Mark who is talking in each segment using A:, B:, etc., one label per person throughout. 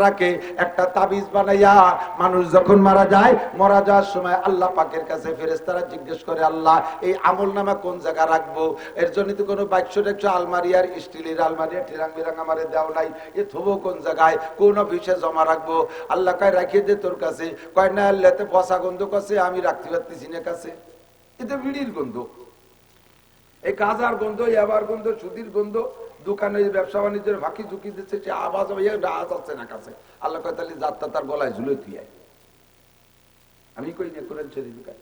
A: রাখে একটা তাবিজ বানাইয়া মানুষ যখন মারা যায়, মারা যাওয়ার সময় আল্লাহ পাকের কাছে ফেরেশতারা জিজ্ঞেস করে, আল্লাহ এই আমল নামা কোন জায়গা রাখবো? এর জন্য তো কোনো বাক্স টাক্স আলমারি আর স্টিলের আলমারি ঠিরাং বিরাং আমারে দেও নাই, এ থবো কোন জায়গায়, কোন অফিসে জমা রাখবো? আল্লাহ কয় রাখিয়ে দে তোর কাছে। কয় না, আল্লাহতে পচা গন্ধ কাছে আমি রাখতে পারতেছি না কাছে, এতে বিড়ির গন্ধ, এই গাজার গন্ধ, এবার গন্ধ, সুদির গন্ধ, দোকানে ব্যবসা বাণিজ্যের ফাঁকি ঝুঁকি দিচ্ছে, সে আওয়াজ আছে না কাছে। আল্লাহ কয় তাহলে যাত্রা তার গলায় ঝুলে তুই আমি কই না কোরআন শরীফ গায়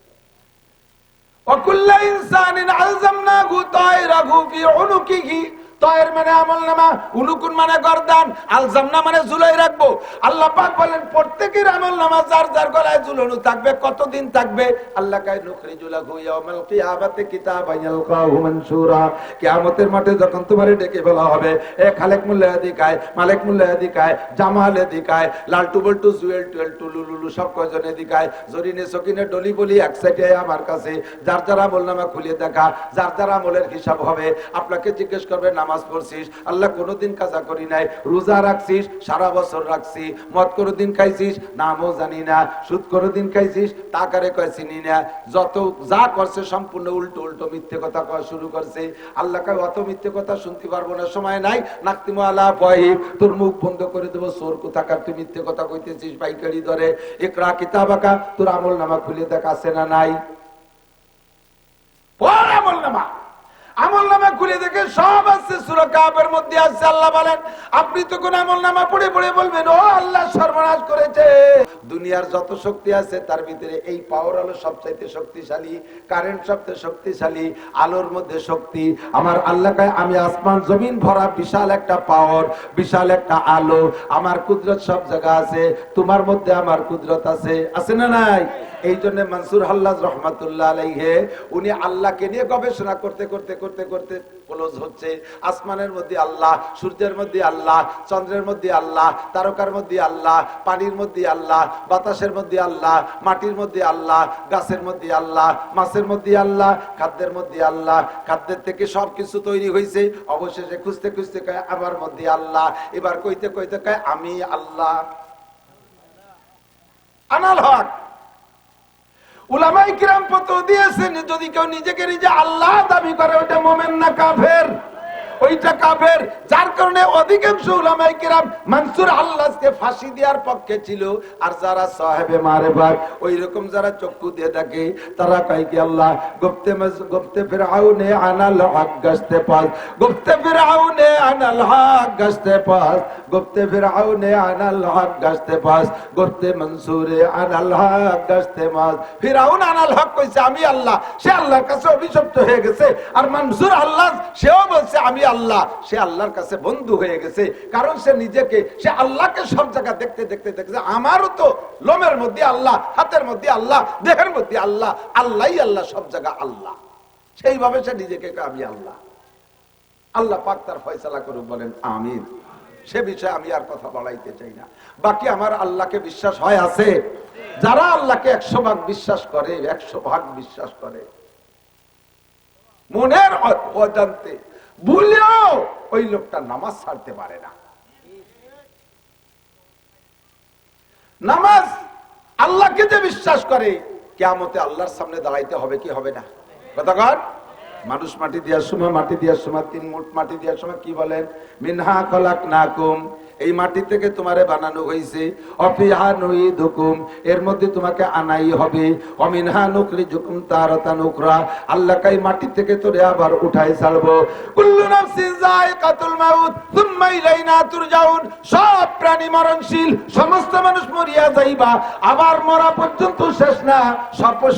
A: ওয়াকুল্লু ইনসানিন আলজামনাহু তায়রাহু ফি উনুকিহি। তায়ের মানে আমলনামা, উনুকুন মানে গর্দান, আলজামনা মানে ঝুলাই রাখবো। আল্লাহ পাক বলেন প্রত্যেকের আমলনামা যার যার গলায় ঝুলানো থাকবে। কতদিন থাকবে? আল্লাহ কয় নুখরিজু লাহু ইয়াউমাল কিয়ামাতি কিতাবান ইয়ালকাহু মানসুরা। কিয়ামতের মাঠে যখন তোমারে ডেকে বলা হবে, এ খালেক মোল্লা দিকায়, মালিক মোল্লা দিকায়, জামাল দিকায়, লালটু বল্টু জুয়েল টুয়েল টুলুলুলু সব কয়জনে দিকায়, জরিনে সকিনে ডলি বলি এক সাইডে আমার কাছে, যার যার আমলনামা খুলে দেখা, যার যার আমলের হিসাব হবে। আপনাকে জিজ্ঞেস করবে নামাজ পড়ছিস? আল্লাহ কোনোদিন কাজা করি নাই। রোজা রাখছিস? সারা বছর রাখছি। মদ কোনোদিন খাইছিস? নামও জানি না। সুদ কোনোদিন খাইছিস? টাকারে কয় চিনি না। যত যা করছে সম্পূর্ণ উল্টো উল্টো মিথ্যে কথা কওয়া শুরু করছে। আল্লাহ কয় অত মিথ্যে কথা শুনতে পারবো না, সময় নাই। নাকতিমু আলা ফাহিম, তোর মুখ বন্ধ করে দেবো। চোর কোথাকার, তুই মিথ্যে কথা কইতেছিস পাইকারি ধরে। ইকরা কিতাবাকা, তোর আমলনামা খুলে দেখ আছে না নাই। পড় আমলনামা। আমলনামা খুলে দেখে সব আছে, সূরা কাফের মধ্যে আছে। আল্লাহ বলেন আপনি তো কোন আমলনামা পড়ে পড়ে বলবেন ও আল্লাহ সর্বনাশ করেছে। দুনিয়ার যত শক্তি আছে তার ভিতরে এই পাওয়ার আলো সবচাইতে শক্তিশালী, কারেন্ট সবচেয়ে শক্তিশালী, আলোর মধ্যে শক্তি আমার আল্লাহ কয় আমি আসমান জমিন ভরা বিশাল একটা পাওয়ার, বিশাল একটা আলো, আমার কুদরত সব জায়গা আছে। তোমার মধ্যে আমার কুদরত আছে, আছে না নাই? এই জন্য মনসুর হাল্লাজ রহমাতুল্লাহ আলাইহি উনি আল্লাহকে নিয়ে গবেষণা করতে করতে করতে করতে ক্লোজ হচ্ছে। আসমানের মধ্যে আল্লাহ, সূর্যের মধ্যে আল্লাহ, চন্দ্রের মধ্যে আল্লাহ, তারকার মধ্যে আল্লাহ, পানির মধ্যে আল্লাহ, বাতাসের মধ্যে আল্লাহ, মাটির মধ্যে আল্লাহ, গাছের মধ্যে আল্লাহ, মাছের মধ্যে আল্লাহ, খাদ্যের মধ্যে আল্লাহ। খাদ্যের থেকে সবকিছু তৈরি হয়েছে। অবশেষে খুঁজতে খুঁজতে কয় আমার মধ্যে আল্লাহ। এবার কইতে কইতে কয় আমি আল্লাহ। আনাল হক উলামায়ে কিরাম ফতোয়া দিয়েছেন, যদি কেউ নিজেকে নিজে আল্লাহ দাবি করে ওটা মুমিন না কাফের, ওইটা কাফের। যার কারণে অধিকাংশ উলামায়ে কিরাম মনসুর আল্লাহকে ফাঁসি দেওয়ার পক্ষে ছিল। আর যারা সাহেবে মারেফাত ওই রকম যারা চক্ষু দিয়ে থাকে তারা কয় কি আল্লাহ গুপ্তে ফিরআউনে আনাল হক গাছতে পাস, গুপ্তে ফিরআউনে আনাল হক গাছতে পাস, গুপ্তে ফিরআউনে আনাল হক গাছতে পাস, গুপ্তে মনসুরে আনাল হক গাছতে পাস। ফিরআউন আনাল হক কইছে আমি আল্লাহ, সে আল্লাহর কাছে অভিশপ্ত হয়ে গেছে। আর মনসুর আল্লাহ সেও বলছে আমি আল্লাহ, সে আল্লাহর কাছে বন্ধু হয়ে গেছে। কারণ সে নিজেকে, সে আল্লাহকে সব জায়গা দেখতে দেখতে দেখছে আমারও তো লোমের মধ্যে আল্লাহ, হাতের মধ্যে আল্লাহ, দেহের মধ্যে আল্লাহ, আল্লাহই আল্লাহ, সব জায়গা আল্লাহ। সেইভাবে সে নিজেকে আমি আল্লাহ। আল্লাহ পাক তার ফয়সালা করুক, বলেন আমিন। সে বিষয়ে আমি আর কথা বলাইতে চাই না। বাকি আমার আল্লাহকে বিশ্বাস হয় আছে। যারা আল্লাহকে 100 ভাগ বিশ্বাস করে, 100 ভাগ বিশ্বাস করে, মনের অজান্তে ভুলেও ওই লোকটা নামাজ ছাড়তে পারে না। নামাজ আল্লাহকে যে বিশ্বাস করে কিয়ামতে আল্লাহর সামনে দাঁড়াইতে হবে কি হবে না? কথা কর। মানুষ মাটি দেওয়ার সময়, মাটি দেওয়ার সময় 3 মুঠ মাটি দেওয়ার সময় কি বলেন? মিনহা খলাকনাকুম, এই মাটি থেকে তোমারে বানানো হয়েছে। অফিহা নুইদুকুম, এর মধ্যে তোমাকে আনাই হবে। অমিনহা নুখরিজুকুম তারাতান উখরা, আল্লাহ কই মাটি থেকে তোরে আবার উঠাই ছাড়বো। কুল্লু নাফসিন যায়কাতুল মাউত সুম্মা ইলাইনা তুরজাউন, সব প্রাণী মরণশীল, সমস্ত মানুষ মরিয়া যাইবা, আবার মরা পর্যন্ত শেষ না।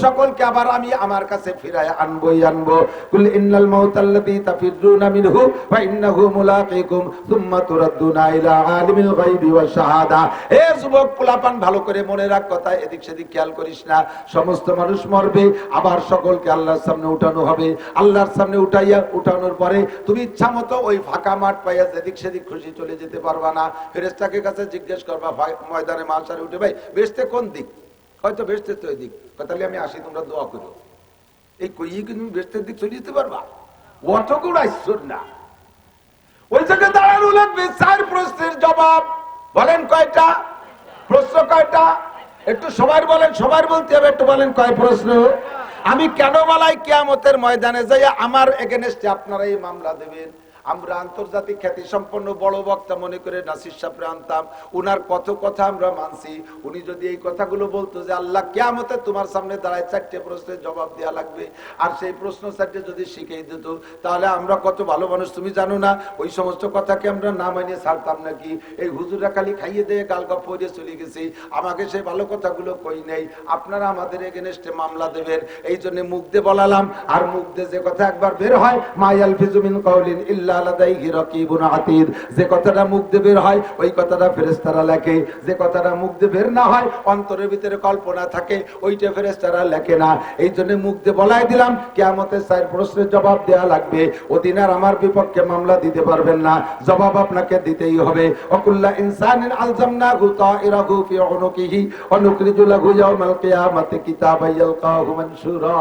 A: সকলকে আবার আমি আমার কাছে ফিরায় আনবই আনবো। কুল ইন্নাল মাউতাল্লাযী তাফিরুনা মিনহু ওয়া ইন্নাহু মুলাকীকুম সুম্মা তুরাদ্দুনা ইলা আলিমিল গায়বি ওয়াশ শাহাদা। এ যুবক পোলাপান, ভালো করে মনে রাখ কথা, এদিক সেদিক খেয়াল করিস না। সমস্ত মানুষ মরবে, আবার সকলকে আল্লাহর সামনে উঠানো হবে। আল্লাহর সামনে উঠানোর পরে তুমি ইচ্ছা মতো ওই ফাঁকা মাঠ পাইয়া যেদিক সেদিক খুশি চলে যেতে পারবা না। ফেরেশতাকে কাছে জিজ্ঞেস করবা ময়দানে মাশারে উঠে, ভাই বেহেশতে কোন দিক? হয়তো বেহেশতে তো এই দিক। তাহলে আমি আসি, তোমরা দোয়া করো। এই কইয়ে কি তুমি বেহেশতের দিক চলে যেতে পারবা? অতগুলো আইসর না। ওই জায়গায় দাঁড়ানো লাগবে 4 প্রশ্নের জবাব। বলেন কয়টা প্রশ্ন? কয়টা? একটু সবাই বলেন, সবাই বলতে হবে, একটু বলেন কয় প্রশ্ন? আমি কেন বলাই কিয়ামতের ময়দানে যাই আমার এগেনস্টে আপনারা এই মামলা দেবেন? আমরা আন্তর্জাতিক খ্যাতি সম্পন্ন বড় বক্তা মনে করে নাসির সাহেবরে আনতাম, উনার কত কথা আমরা মানছি। উনি যদি এই কথাগুলো বলতো যে আল্লাহ কিয়ামতে তোমার সামনে দাঁড়ায় 4টে প্রশ্নের জবাব দেওয়া লাগবে, আর সেই প্রশ্ন 4টে যদি শিখিয়ে দিত, তাহলে আমরা কত ভালো মানুষ তুমি জানো না? ওই সমস্ত কথাকে আমরা না মানিয়ে ছাড়তাম নাকি? এই হুজুরা খালি খাইয়ে দিয়ে গালগপ পড়ে চলে গেছি, আমাকে সেই ভালো কথাগুলো কই নেই। আপনারা আমাদের এগেনস্টে মামলা দেবেন, এই জন্য মুখ দিয়ে বলালাম। আর মুখ দিয়ে যে কথা একবার বের হয়, মায়াল ফিজুমিন কাউলিন ইল্লা লাদাইহি রাকিবুন আতীদ, যে কথাটা মুখ দিয়ে বের হয় ওই কথাটা ফেরেশতারা লেখে, যে কথাটা মুখ দিয়ে বের না হয় অন্তরের ভিতরে কল্পনা থাকে ওইটা ফেরেশতারা লেখে না। এই জন্য মুখ দিয়ে বলাই দিলাম কিয়ামতের 4 প্রশ্নের জবাব দেয়া লাগবে। ওদিন আর আমার বিপক্ষে মামলা দিতে পারবেন না, জবাব আপনাকে দিতেই হবে। ওয়াকুল্লা ইনসানিন আলজামনাহু তাইরাহু ফি উনুকিহি ওয়া নুখরিজু লাহু ইয়াওমাল কিয়ামাতি কিতাবান ইয়ালকাহু মানশুরা।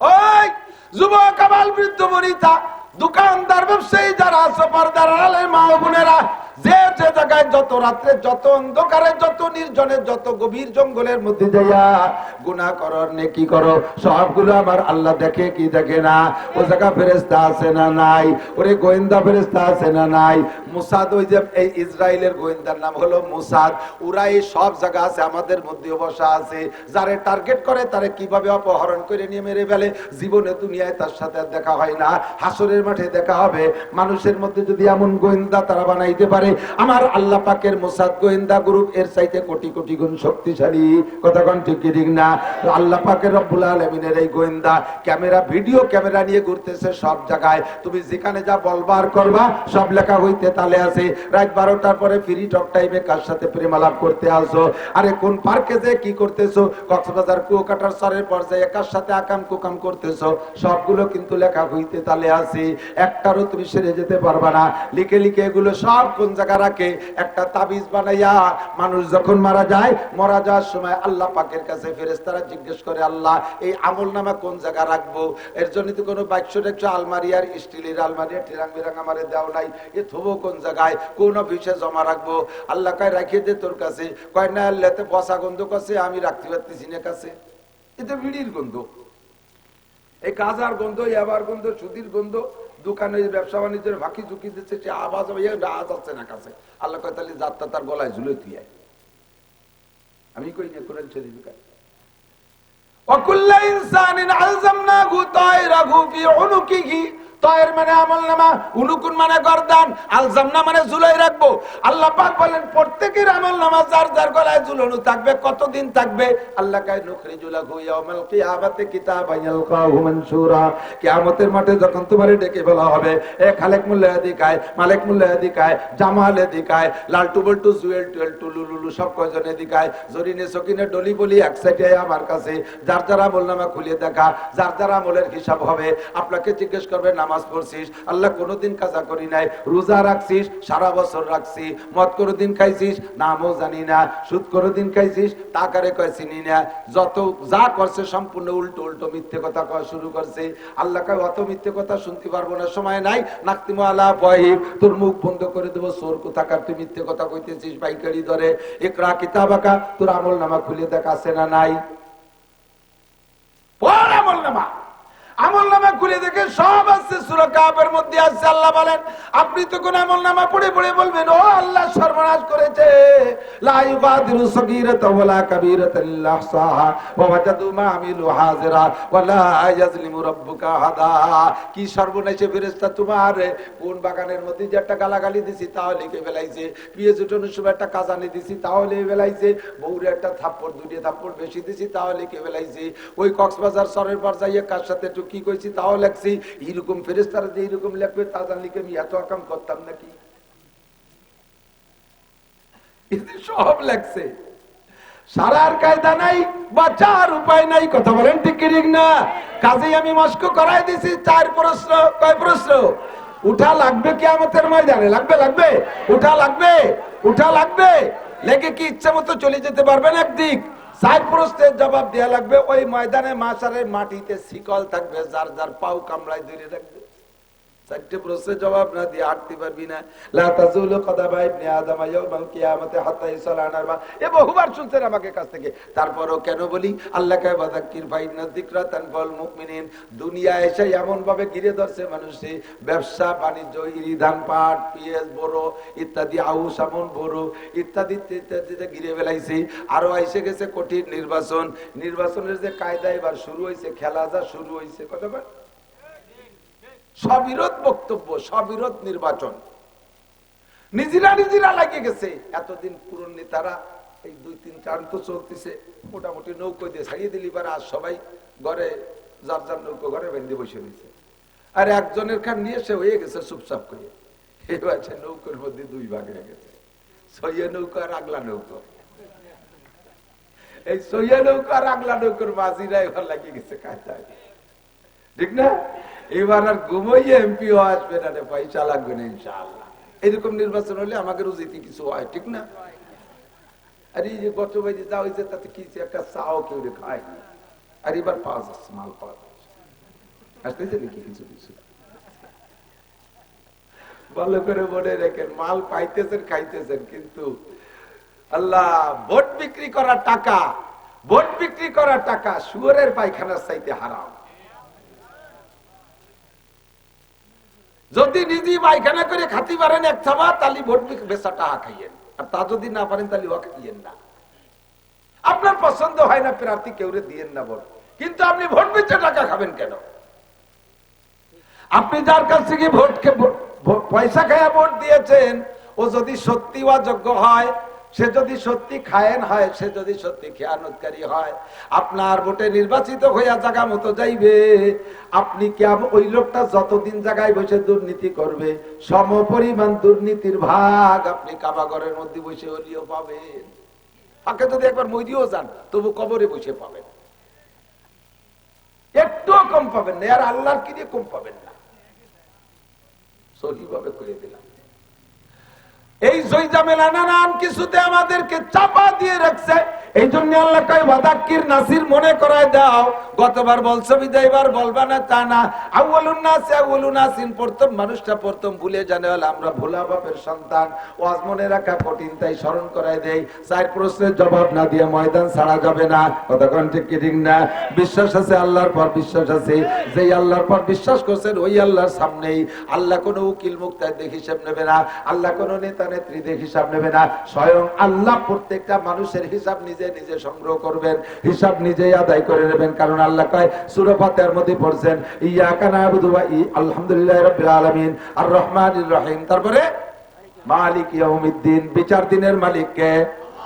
A: ওই যুবক, আবাল, বৃদ্ধ, বনিতা, দোকানদার, ব্যবসায়ী যারা আছে, পর্দার আড়ালের মা ও বোনেরা, যে যে জায়গায় যত রাত্রে, যত অন্ধকারে, যত নির্জনে, যত গভীর জঙ্গলের মধ্যে যাইয়া গুনাহ করো, নেকি করো, সবগুলো আমার আল্লাহ দেখে কি দেখে না? ও জায়গা ফেরেশতা আছে না নাই? ওরে গোয়েন্দা ফেরেশতা আছে না নাই? মুসাদ, ওই যে এই ইসরায়েলের গোয়েন্দার নাম হলো মুসাদ, ওরা এই সব জায়গা আছে, আমাদের মধ্যে বসা আছে। যারে টার্গেট করে তারে কিভাবে অপহরণ করে নিয়ে মেরে ফেলে, জীবনে দুনিয়ায় তার সাথে দেখা হয় না, হাসরের মাঠে দেখা হবে। মানুষের মধ্যে যদি এমন গোয়েন্দা তারা বানাইতে পারে, আমার আল্লাহ পাকের মোসাদ গোয়েন্দা গ্রুপ এর চাইতে কোটি কোটি গুণ শক্তিশালী। কথা কোন ঠিক কি ঠিক না? আল্লাহ পাকের রব্বুল আলামিনের এই গোয়েন্দা ক্যামেরা, ভিডিও ক্যামেরা নিয়ে ঘুরতেছে সব জায়গায়। তুমি যেখানে যা বলবার করবা সব লেখা হইতে তালে আছে। রাত 12টার পরে ফ্রি টক টাইমে কার সাথে প্রেম আলাপ করতে আসো, আরে কোন পার্কে যে কি করতেছো, কক্সবাজার কুয়াকাটার সরের পর্যায়ে কার সাথে আকাম কুকাম করতেছো, সবগুলো কিন্তু লেখা হইতে তালে আছে। একটারও তুমি সেরে যেতে পারবা না। লিখে লিখে এগুলো সব কোন জায়গা রাখে? একটা তাবিজ বানাইয়া মানুষ যখন মারা যায়, মারা যাওয়ার সময় আল্লাহ পাকের কাছে ফেরেশতারা জিজ্ঞেস করে, আল্লাহ এই আমল নামা কোন জায়গা রাখবো? এর জন্য তো কোনো বাক্স দেখছো আলমারি, আর স্টিলের আলমারি টিরাং বিরাং আমারে দেও নাই, এ থবো কোন জায়গায়, কোন অফিসে জমা রাখবো? আল্লাহ কয় রাখিয়ে দে তোর কাছে। কয় না, আল্লাহতে বসা গন্ধ কাছে আমি রাখতে পারতেছি না কাছে, এতে বিড়ির গন্ধ, এই কাজার গন্ধ, এবার গন্ধ, সুদির গন্ধ, দোকানে ব্যবসা বাণিজ্যের ফাঁকি ঝুঁকি দিচ্ছে, সে আওয়াজ যাচ্ছে না কাছে। আল্লাহ কয় তাহলে যাত্রা তার গলায় ঝুলে তুই আয়। আমি কই না কোরআন শরীফ কায় ওয়াকুল্লা ইনসানিন আলজামনাহু তাইরাহু ফি উনুকিহি। তায়ের মানে আমল নামা, উনুকুন মানে গর্দান, আলজামনা মানে ঝুলাই রাখবো। আল্লাহ পাক বলেন প্রত্যেকের আমল নামা যার যার গলায় ঝুলানো থাকবে। কতদিন থাকবে? আল্লাহ কয় নুখরিজু লাহু ইয়াওমাল কিয়ামাতি কিতাবান ইয়ালকাহু মানশুরা। কিয়ামতের মাঠে যখন তোমারে ডেকে বলা হবে, এ খালেক মোল্লা এদিকায়, মালিক মোল্লা এদিকায়, জামাল এদিকায়, লালটু বল্টু, জুয়েল টুয়েল, টুলুলুলু, সব কয়জন এদিকায়, জরিনে সকিনে ডলি বলি এক সাইডে আমার কাছে, যার যার আমল নামা খুলে দেখা, যার যার আমলের হিসাব হবে। আপনাকে জিজ্ঞেস করবে নামাজ পড়ছিস? আল্লাহ কোনোদিন কাজা করি নাই। রোজা রাখছিস? সারা বছর রাখছি। মদ কোনোদিন খাইছিস? নামও জানি না। সুদ কোনোদিন খাইছিস? টাকারে কয় চিনি না। যত যা করছে সম্পূর্ণ উল্টো উল্টো মিথ্যে কথা কওয়া শুরু করছে। আল্লাহ কয় অত মিথ্যে কথা শুনতে পারবো না, সময় নাই। নাকতিমু আলা ফাহিম, তোর মুখ বন্ধ করে দেবো। চোর কোথাকার, তুই মিথ্যে কথা কইতেছিস পাইকারি দরে। ইকরা কিতাবাকা, তোর আমল নামা খুলে দেখ আছে না নাই। পড় আমল নামা। আমল নামা খুলে দেখে সব আছে, সূরা কাফের মধ্যে আছে। আল্লাহ বলেন আপনি তো কোন আমল নামা পড়ে পড়ে বলবেন, ও আল্লাহ সর্বনাশ করেছে, লা ইউগাদিরু সগীরাতাও ওয়ালা কাবীরাতান ইল্লা আহসাহা ওয়া ওয়াজাদু মা আমিলু হাজিরা ওয়া লা ইয়াজলিমু রাব্বুকা আহাদা। কি সর্বনাশে ফেরেশতা তোমার! কোন বাগানের মধ্যে যে একটা গালাগালি দিছি তাও লিখে ফেলাইছে, পিএস উঠানোর সময় একটা কাজানি দিছি তাও লিখে ফেলাইছে, বউরে একটা থাপ্পড়, দুইটা থাপ্পড় বেশি দিছি তাও লিখে ফেলাইছে, ওই কক্সবাজার সরের পর যাইয়ে কার সাথে একটু কি কইছি তাও লেখছি। এইরকম ফেরেশতারা যে এইরকম লেখবে তা জানলে কি আমি এত কাম করতাম নাকি? সব লেখছে, সারার কায়দা নাই, বাঁচার উপায় নাই। কথা বলেন ঠিক ঠিক না? কাজেই আমি মস্ক করাই দিছি 4 প্রশ্ন। কয় প্রশ্ন? উঠা লাগবে কিয়ামতের ময়দানে। লাগবে? লাগবে? উঠা লাগবে? উঠা লাগবে? লেগে কি ইচ্ছা মতো চলে যেতে পারবেন একদিক? 4 প্রশ্নের জবাব দেয়া লাগবে। ওই ময়দানে মাশারের মাটিতে শিকল থাকবে, যার যার পাও কামড়ায় ধরে রাখবে। চারটে প্রশ্নের জবাব না দিয়ে হাঁটতে পারবি না। লা তাজুলু কদামা ইবনে আদম ইয়াউমাল কিয়ামাতি হাত্তা ইসালা আনারবা, এ বহুবার শুনছেন আমাকে কাছ থেকে। তারপরও কেন বলি, আল্লাহকে বাযাক্কির ফাইন্না যিকরা তানফাউল মুমিনিন। দুনিয়া এসে এমন ভাবে ঘিরে ধরছে মানুষে, ব্যবসা বাণিজ্য, ইরি ধান পাট পেঁয়াজ বড় ইত্যাদি, আউশ আমন বড় ইত্যাদি ইত্যাদিতে ঘিরে ফেলাইছে। আরো এসে গেছে কঠিন নির্বাচন। নির্বাচনের যে কায়দা এবার শুরু হয়েছে, খেলা যা শুরু হয়েছে, কথা বল, সবিরোধ বক্তব্য, সবিরোধ নির্বাচন, নিজেরা লাগিয়ে গেছে। এতদিন পুরন নেতারা এই 2-3 টার্ম তো চলতেছে, মোটামুটি নৌকো দিয়ে ছাড়িয়ে দিলি, পারে আর সবাই ঘরে যার যার নৌকো ঘরে বেঁধে বসে রয়েছে। আর একজনের খান নিয়ে সে হয়ে গেছে চুপচাপ করে। এবার সে নৌকোর মধ্যে 2 ভাগ হয়ে গেছে, সইয়া নৌকো আর আগলা নৌকো। এই সইয়া নৌকো আর আগলা নৌকোর মাঝিরা এবার লাগিয়ে গেছে কায়দায়, ঠিক না? এবার আর ঘুমাইয়ে এমপি আসবে না, পয়সা লাগবে না ইনশাআল্লাহ। এরকম নির্বাচন হলে আমাকে রুজিতে কিছু হয়, ঠিক না? আর এই যে গত বাইরে যা হয়েছে তাতে কি একটা চাও কেউ খায়, আর এবার পাওয়া যাচ্ছে, মাল পাওয়া যাচ্ছে, আসতেছে নাকি কিছু কিছু। ভালো করে মনে রেখেন, মাল পাইতেছেন খাইতেছেন, কিন্তু আল্লাহ ভোট বিক্রি করার টাকা, ভোট বিক্রি করার টাকা শুয়োরের পায়খানার চাইতে হারাম। যদি নিজে পায়খানা করে খাতে পারেন এক থাবা, তাহলে ভোট বেচা টাকা খাইয়েন, আর তা যদি না পারেন তাহলে ওকে খাইয়েন না। আপনার পছন্দ হয় না প্রার্থী, কেউ দিয়েন না ভোট, কিন্তু আপনি ভোট বেচে টাকা খাবেন কেন? আপনি যার কাছ থেকে পয়সা খায়া ভোট দিয়েছেন, ও যদি সত্যি অযোগ্য হয়, সে যদি সত্যি খায়েন হয়, সে যদি সত্যি খেয়ানতকারী হয়, আপনার ভোটে নির্বাচিত হইয়া জায়গা মতো যাইবে, আপনি কি ওই লোকটা যতদিন জায়গায় বসে দুর্নীতি করবে, সমপরিমাণ দুর্নীতির ভাগ আপনি কাবাগরের মধ্যে বসে হলিও পাবেন। ফাঁকে যদি একবার মরিও যান, তবু কবরে বসে পাবেন, একটুও কম পাবেন না, আর আল্লাহর কি দিয়ে কম পাবেন না। সহিভাবে করে দিলাম। এই জয়জামেলা নানান কিছুতে আমাদেরকে চাপা দিয়ে রাখছে। এই জন্য আল্লাহ কয় ওয়াদাক্কির নাসির, মনে করায় দাও। গতবার বলছো বিদায় এবার বলবা না তা না। আউয়ালুন নাস আউয়ালুন নাসিন, প্রথম মানুষটা প্রথম ভুলে জানে হল আমরা ভোলা বাপের সন্তান। ওয়াজ মনে রাখা কঠিন, তাই স্মরণ করায় দেই। 4 প্রশ্নের জবাব না দিয়ে ময়দান ছাড়া যাবে না। কতক্ষণ ঠিক কি ঠিক না? বিশ্বাস আছে, আল্লাহর পর বিশ্বাস আছে। যেই আল্লাহর পর বিশ্বাস করছেন, ওই আল্লাহর সামনেই আল্লাহ কোনো উকিল মুক্তার হিসাব নেবে না, আল্লাহ কোনো নেতা নেত্রীদের হিসাব নেবে না। স্বয়ং আল্লাহ প্রত্যেকটা মানুষের হিসাব নিজে নিজে সংগ্রহ করবেন, হিসাব নিজেই আদায় করে নেবেন। কারণ আল্লাহ কয় সূরা ফাতিহার মধ্যে পড়ছেন ইয়াকা নাবুদু ওয়া আলহামদুলিল্লাহি রাব্বিল আলামিন আর রহমানির রহিম, তারপরে মালিক ইয়াউমিদ্দিন। বিচার দিনের মালিক কে?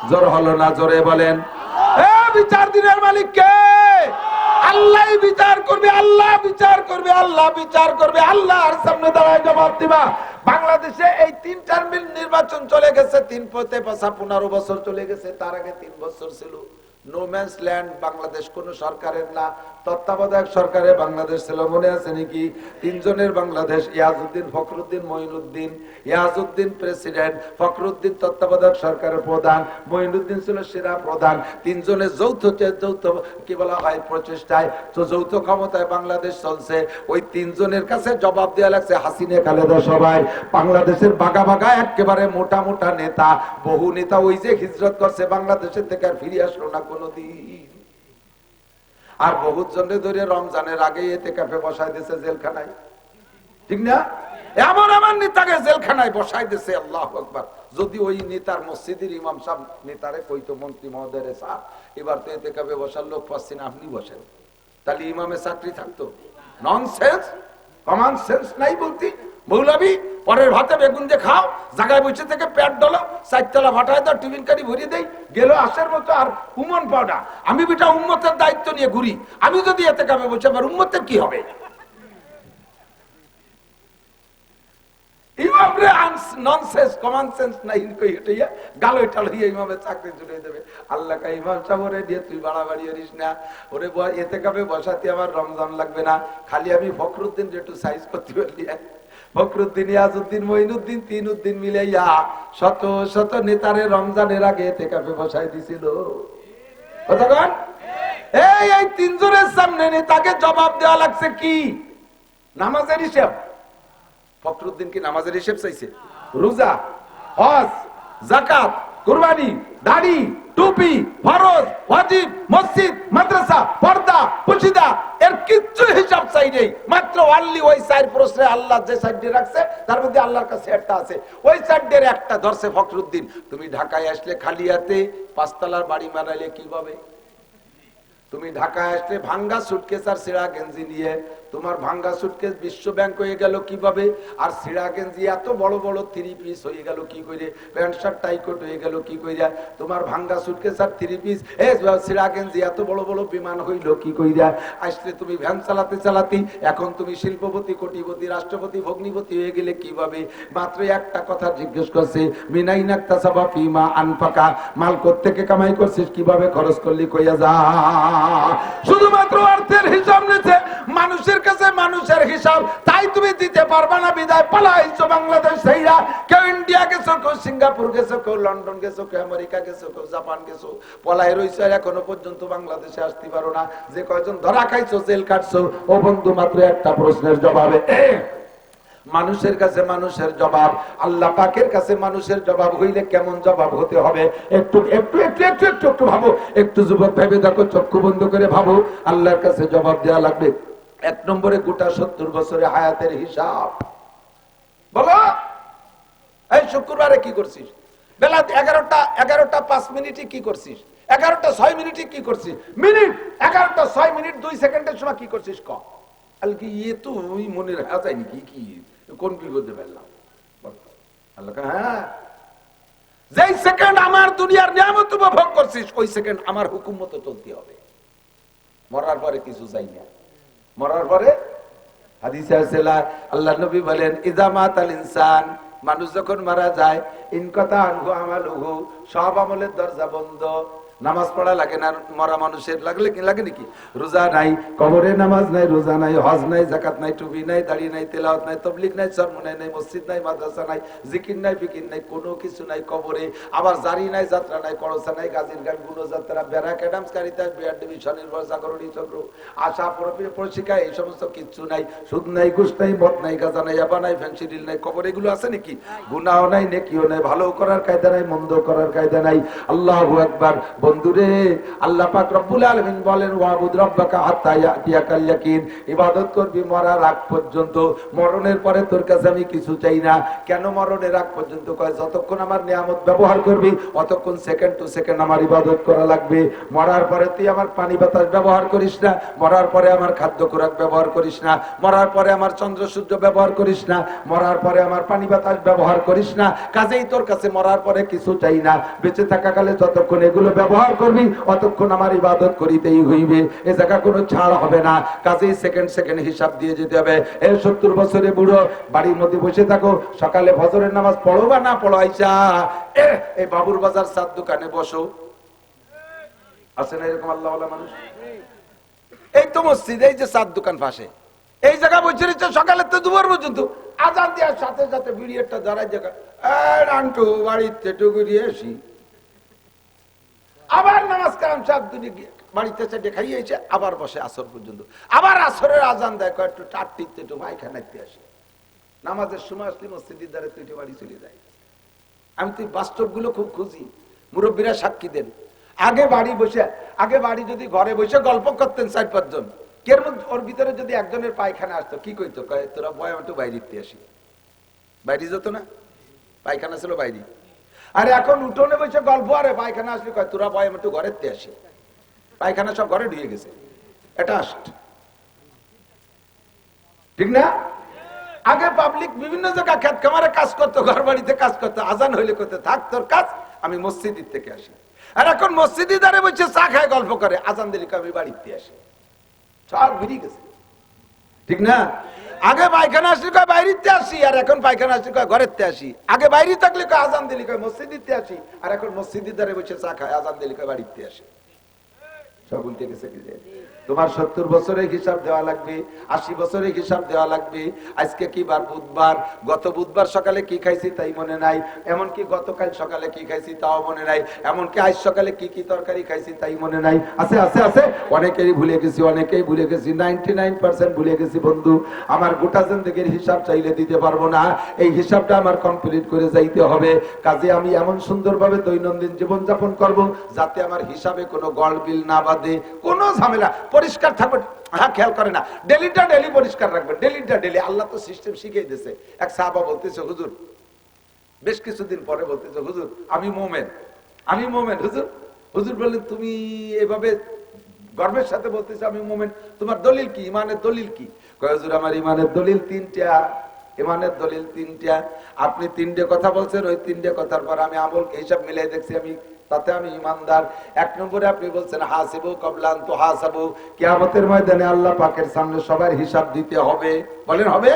A: জোর হলো না, জোরে বলেন। এ বিচার দিনের মালিক কে? আল্লাহ বিচার করবে, আল্লাহ বিচার করবে, আল্লাহ বিচার করবে, আল্লাহর সামনে দাঁড়ায় জবাব দিবা। বাংলাদেশে এই 3 টার্মিল নির্বাচন চলে গেছে, 15 বছর চলে গেছে। তার আগে 3 বছর ছিল নো ম্যানস ল্যান্ড। বাংলাদেশ কোন সরকারের না, তত্ত্বাবধায়ক সরকারে বাংলাদেশ ছিল। মনে আছে নাকি? 3 জনের বাংলাদেশ, ইয়াজউদ্দিন, ফখরুদ্দিন, মঈনুদ্দিন। ইয়াজউদ্দিন প্রেসিডেন্ট, ফখরুদ্দিন তত্ত্বাবধায়ক সরকারের প্রধান, মঈনুদ্দিন ছিল সেরা প্রধান। 3 জনের যৌথ কি বলা হয় প্রচেষ্টায়, তো যৌথ ক্ষমতায় বাংলাদেশ চলছে। ওই 3 জনের কাছে জবাব দেওয়া লাগছে হাসিনা, খালেদা, সবাই। বাংলাদেশের বাগা বাগা একেবারে মোটা মোটা নেতা, বহু নেতা ওই যে হিজরত করছে বাংলাদেশের থেকে, আর ফিরে আসলো না কোনদিন। আর বহুত জনে ধরে রমজানের আগে ইতিকাফে বসায় দিয়েছে জেলখানায়, ঠিক না? এমন আমার নেতাকে জেলখানায় বসাই দিয়েছে, আল্লাহু আকবার। যদি ওই নেতার মসজিদের ইমাম সাহেব নেতারে কইতো মন্ত্রী মহোদয় রে সাহেব, এবার তো ইতিকাফে বসার লোক পাচ্ছি না, আপনি বসেন, তাহলে ইমামের চাকরি থাকতো। ননসেন্স, কমন সেন্স নাই বলতি। মৌলবী পরের ভাতে বেগুন দিয়ে খাও, জায়গায় বসে থেকে পেট ডলো, 4 তলা ভাটায় দাও, টিফিন কারি ভরিয়ে দেই, গেল আসের মতো। আর উমন পাওয়া, আমি বেটা উম্মতের দায়িত্ব নিয়ে ঘুরি, আমি যদি এতে কামে বসে, আমার উম্মতের কি হবে? আল্লাহ ইমাম সাহেব দিয়ে তুই বাড়াবাড়ি করিস না, ওরে এতে কাপে বসাতে আমার রমজান লাগবে না, খালি আমি ফখরুদ্দিন একটু সাইজ করতে পারলি। ফখরুদ্দিন, ইয়াজউদ্দিন, মঈনুদ্দিন, 3 উদ্দিন মিলাইয়া শত শত নেতারে রমজানের আগে এতে কাপে বসাই দিছিল। এই 3 জনের সামনে নেতাকে জবাব দেওয়া লাগছে কি? নামাজের হিসাব। ফখরুদ্দিন কি নামাজের হিসেব চাইছে? রোজা, হজ, যাকাত, কুরবানি, দাড়ি, টুপি, ফরজ, ওয়াজিব, মসজিদ, মাদ্রাসা, পর্দা, পুশিদা, এর কিচ্ছু হিসাব চাই নেই। মাত্র অনলি ওই চার প্রশ্নে আল্লাহ যে সাইডে রাখছে তার মধ্যে আল্লাহর কাছে একটা আছে, ওই সাইডের একটা ধরছে ফখরুদ্দিন। তুমি ঢাকায় আসলে খালি হাতে 5 তলার বাড়ি বানাইলে কিভাবে? তুমি ঢাকায় আসলে ভাঙ্গা সুটকেস আর ছেঁড়া গেঞ্জি নিয়ে, তোমার ভাঙ্গা সুটকেস বিশ্ব ব্যাংক হয়ে গেল কিভাবে? আর ছেঁড়া গেঞ্জি এত বড় বড় 3 পিস হয়ে গেল কি করে? প্যান্ট শার্ট টাইকোট হয়ে গেল কি কইরা? তোমার ভাঙ্গা সুটকেস আর 3 পিস ছেঁড়া গেঞ্জি এত বড় বড় বিমান হইল কি কইরা? আসলে তুমি ভ্যান চালাতে চালাতে এখন তুমি শিল্পপতি, কোটিপতি, রাষ্ট্রপতি, ভগ্নিপতি হয়ে গেলে কিভাবে? মাত্র একটা কথা জিজ্ঞেস করছে, মিনাইনাক তাসাবা ফিমা আনফাকা, মাল কোত্থেকে কামাই করছিস, কিভাবে খরচ করলি, কইয়া যা। শুধুমাত্র অর্থের হিসাব নিতে মানুষের কাছে, মানুষের হিসাব তাই তুমি দিতে পারবা না, বিদায় পালাইছো বাংলাদেশ সেইরা। কেউ ইন্ডিয়া গেছো, কেউ সিঙ্গাপুর গেছো, কেউ লন্ডন গেছো, কেউ আমেরিকা গেছো, কেউ জাপান গেছো, পলাই রইছো, আর এখনো পর্যন্ত বাংলাদেশে আসতে পারো না। যে কয়জন ধরা খাইছো, জেল কাটছো, ও বন্ধু মাত্র একটা প্রশ্নের জবাবে মানুষের কাছে মানুষের জবাব, আল্লাহ পাকের কাছে মানুষের জবাব হইলে কেমন জবাব হতে হবে একটু একটু একটু একটু একটু একটু ভাবো। একটু যুবক ভেবে দেখো, চক্ষু বন্ধ করে ভাবো, আল্লাহর কাছে জবাব দেওয়া লাগবে। 1 নম্বরে গোটা 70 বছরের হায়াতের হিসাব। বলো, এই শুক্রবারে কি করছিস? বেলা 11টা 5 মিনিটে কি করছিস? 11টা 6 মিনিটে কি করছিস? মিনিট 11টা 6 মিনিট 2 সেকেন্ডের সময় কি করছিস? ক আলকি ইয়ে তো ওই মনে রাখা যায় নাকি? কি কোন বিপদে ফেললাম? আল্লাহ হ্যাঁ, যেই সেকেন্ড আমার দুনিয়ার নিয়ামত উপভোগ করছিস, ওই সেকেন্ড আমার হুকুম মতো চলতে হবে। মরার পরে কিছু চাই না। মরার পরে হাদিসে আছে, আল্লাহ নবী বলেন, ইযা মাতাল ইনসান, মানুষ যখন মারা যায়, ইনকাতা আনহু আমালুহু, সব আমলের দরজা বন্ধ। নামাজ পড়া লাগে না মরা মানুষের, লাগলে কি লাগে নাকি? রোজা নাই, কবরে নামাজ নাই, রোজা নাই, হজ নাই, যাকাত নাই, টুপি নাই, দাড়ি নাই, তেলাওয়াত নাই, তাবলীগ নাই, চরমনাই নাই, মসজিদ নাই, মাদ্রাসা নাই, জিকির নাই, ফিকির নাই, কোনো কিছু নাই কবরে। আবার জারি নাই, যাত্রা নাই, করসা নাই, গাজীর গান, গুলো যাত্রা, BRAC, Adams, Caritas, BR division, নির্ভর, জাগরণী চক্র, আশা, প্রশিকা, এই সমস্ত কিচ্ছু নাই। সুদ নাই, ঘুষ নাই, মদ নাই, গাঁজা নাই, আবা নাই, ফেন্সিডিল নাই, কবর এগুলো আছে নাকি? গুনাহ নাই, নেকিও নাই, ভালো করার কায়দা নাই, মন্দ করার কায়দা নাই। আল্লাহু আকবার। বন্ধুরে, আল্লাহ পাক রব্বুল আলামিন বলেন, ওয়াবুদ রাব্বাকা হাত্তা ইয়াতিয়াকাল ইয়াকিন, ইবাদত করবি মরার আগ পর্যন্ত। মরণের পরে তোর কাছে আমি কিছু চাই না। কেন মরণের আগ পর্যন্ত? কয় যতক্ষণ আমার নিয়ামত ব্যবহার করবি অতক্ষণ সেকেন্ড টু সেকেন্ড আমার ইবাদত করা লাগবে। মরার পরে তুই আমার পানি বাতাস ব্যবহার করিস না, মরার পরে আমার খাদ্য খোরাক ব্যবহার করিস না, মরার পরে আমার চন্দ্র সূর্য ব্যবহার করিস না, মরার পরে আমার পানি বাতাস ব্যবহার করিস না। কাজেই তোর কাছে মরার পরে কিছু চাই না। বেঁচে থাকাকালে যতক্ষণ এগুলো ব্যবহার করবি অতক্ষণ আমার ইবাদত করিতেই হইবে। এ জায়গা কোনো ছাড় হবে না। কাজেই সেকেন্ড সেকেন্ড হিসাব দিয়ে যেতে হবে। এই 70 বছরে বুড়ো বাড়ির মধ্যে বসে থাকো, সকালে ফজরের নামাজ পড়ো বা না পড়ো, আইসা এই বাবুর বাজার চার দোকানে বসো। আছে না এরকম আল্লাহওয়ালা মানুষ? এই তো মসজিদ, এই যে চার দোকান পাশে, এই জায়গা বসে রয়েছে সকালে তো দুপুর পর্যন্ত। আজান দেওয়ার সাথে সাথে বিড়িয়েরটা দাঁড়ায় জায়গা, আন্টু বাড়িতে টুকুরিয়ে আসি, আবার নামাজ কালাম সব বাড়িতে খাইয়েছে, আবার বসে আসর পর্যন্ত। আবার আসরের আজান দেয়, একটু টাটটিতে একটু পায়খানাতে আসে। নামাজের সময় আসলে মসজিদের দ্বারা তুই বাড়ি চলে যায়। আমি তুই বাস্তব গুলো খুব খুঁজি, মুরব্বীরা সাক্ষী দেন। আগে বাড়ি যদি ঘরে বসে গল্প করতেন 4-5 জন, কের মধ্যে ওর ভিতরে যদি একজনের পায়খানা আসতো, কি কইতো? তোরা বয় একটু বাইরে আসি। বাইরে যেত না, পায়খানা ছিল বাইরে। আর এখন উঠোনে বসে গল্প, আরে পায়খানা আসলে কয় তোরা বয় একটু ঘরের তে আসি। পায়খানা সব ঘরে ঢুকে গেছে, এটা ঠিক না? আগে পাবলিক বিভিন্ন জায়গায় খেত খামারে কাজ করতো, ঘর বাড়িতে কাজ করতো, আজান হইলে করতে থাক তোর কাজ, আমি মসজিদের থেকে আসি। আর এখন মসজিদে দাঁড়িয়ে বসে চা খায়, গল্প করে, আজান দিলে আমি বাড়িতে আসি। সব বেরিয়ে গেছে, ঠিক না? আগে পায়খানা আসলে কয় বাইরেতে আসি, আর এখন পায়খানা আসলে কয় ঘরের তে আসি। আগে বাইরে থাকলে কয় আজান দিলে কয় মসজিদে আসি, আর এখন মসজিদের দ্বারে বসে চা খায়, আজান দিলে কয় বাড়িতে আসি। সব উল্টে গেছে কি যে তোমার 70 বছরের হিসাব দেওয়া লাগবে, 80 বছরের হিসাব দেওয়া লাগবে। আজকে কি বার? বুধবার। গত বুধবার সকালে কি খাইছি তাই মনে নাই, এমনকি গতকাল সকালে কি খাইছি তাও মনে নাই, এমনকি আজ সকালে কি কি তরকারি খাইছি তাই মনে নাই। আছে আছে আছে, অনেকেরই ভুলে গেছি, অনেকেই ভুলে গেছি, 99% ভুলে গেছি বন্ধু। আমার গোটা জিন্দেগির হিসাব চাইলে দিতে পারবো না, এই হিসাবটা আমার কমপ্লিট করে যাইতে হবে। কাজে আমি এমন সুন্দরভাবে দৈনন্দিন জীবন যাপন করব যাতে আমার হিসাবে কোনো গড়বিল না বাঁধে, কোনো ঝামেলা, পরিষ্কার থাকবে। হ্যাঁ, খেয়াল করে না, ডেলিটা ডেলি পরিষ্কার রাখবেন, ডেলিটা ডেলি। আল্লাহ তো সিস্টেম শিখিয়ে দিয়েছে। এক সাহাবা বলতেছে, হুজুর, বেশ কিছুদিন পরে বলতেছে, হুজুর আমি মোমেন, আমি মোমেন। হুজুর, হুজুর বললেন তুমি এভাবে গর্বের সাথে বলতেছে আমি মোমেন, তোমার দলিল কি, ইমানের দলিল কি? কয় হুজুর আমার ইমানের দলিল 3টা, ইমানের দলিল 3টা। আপনি 3টে কথা বলছেন, ওই 3টে কথার পর আমি আমল হিসাব মিলাই দেখছি, আমি তাতে আমি ইমানদার। 1 নম্বরে আপনি বলছেন হাসিবু ক্বাবলা আন তুহাসাবু, কিয়ামতের ময়দানে আল্লাহ পাকের সামনে সবার হিসাব দিতে হবে। বলেন হবে?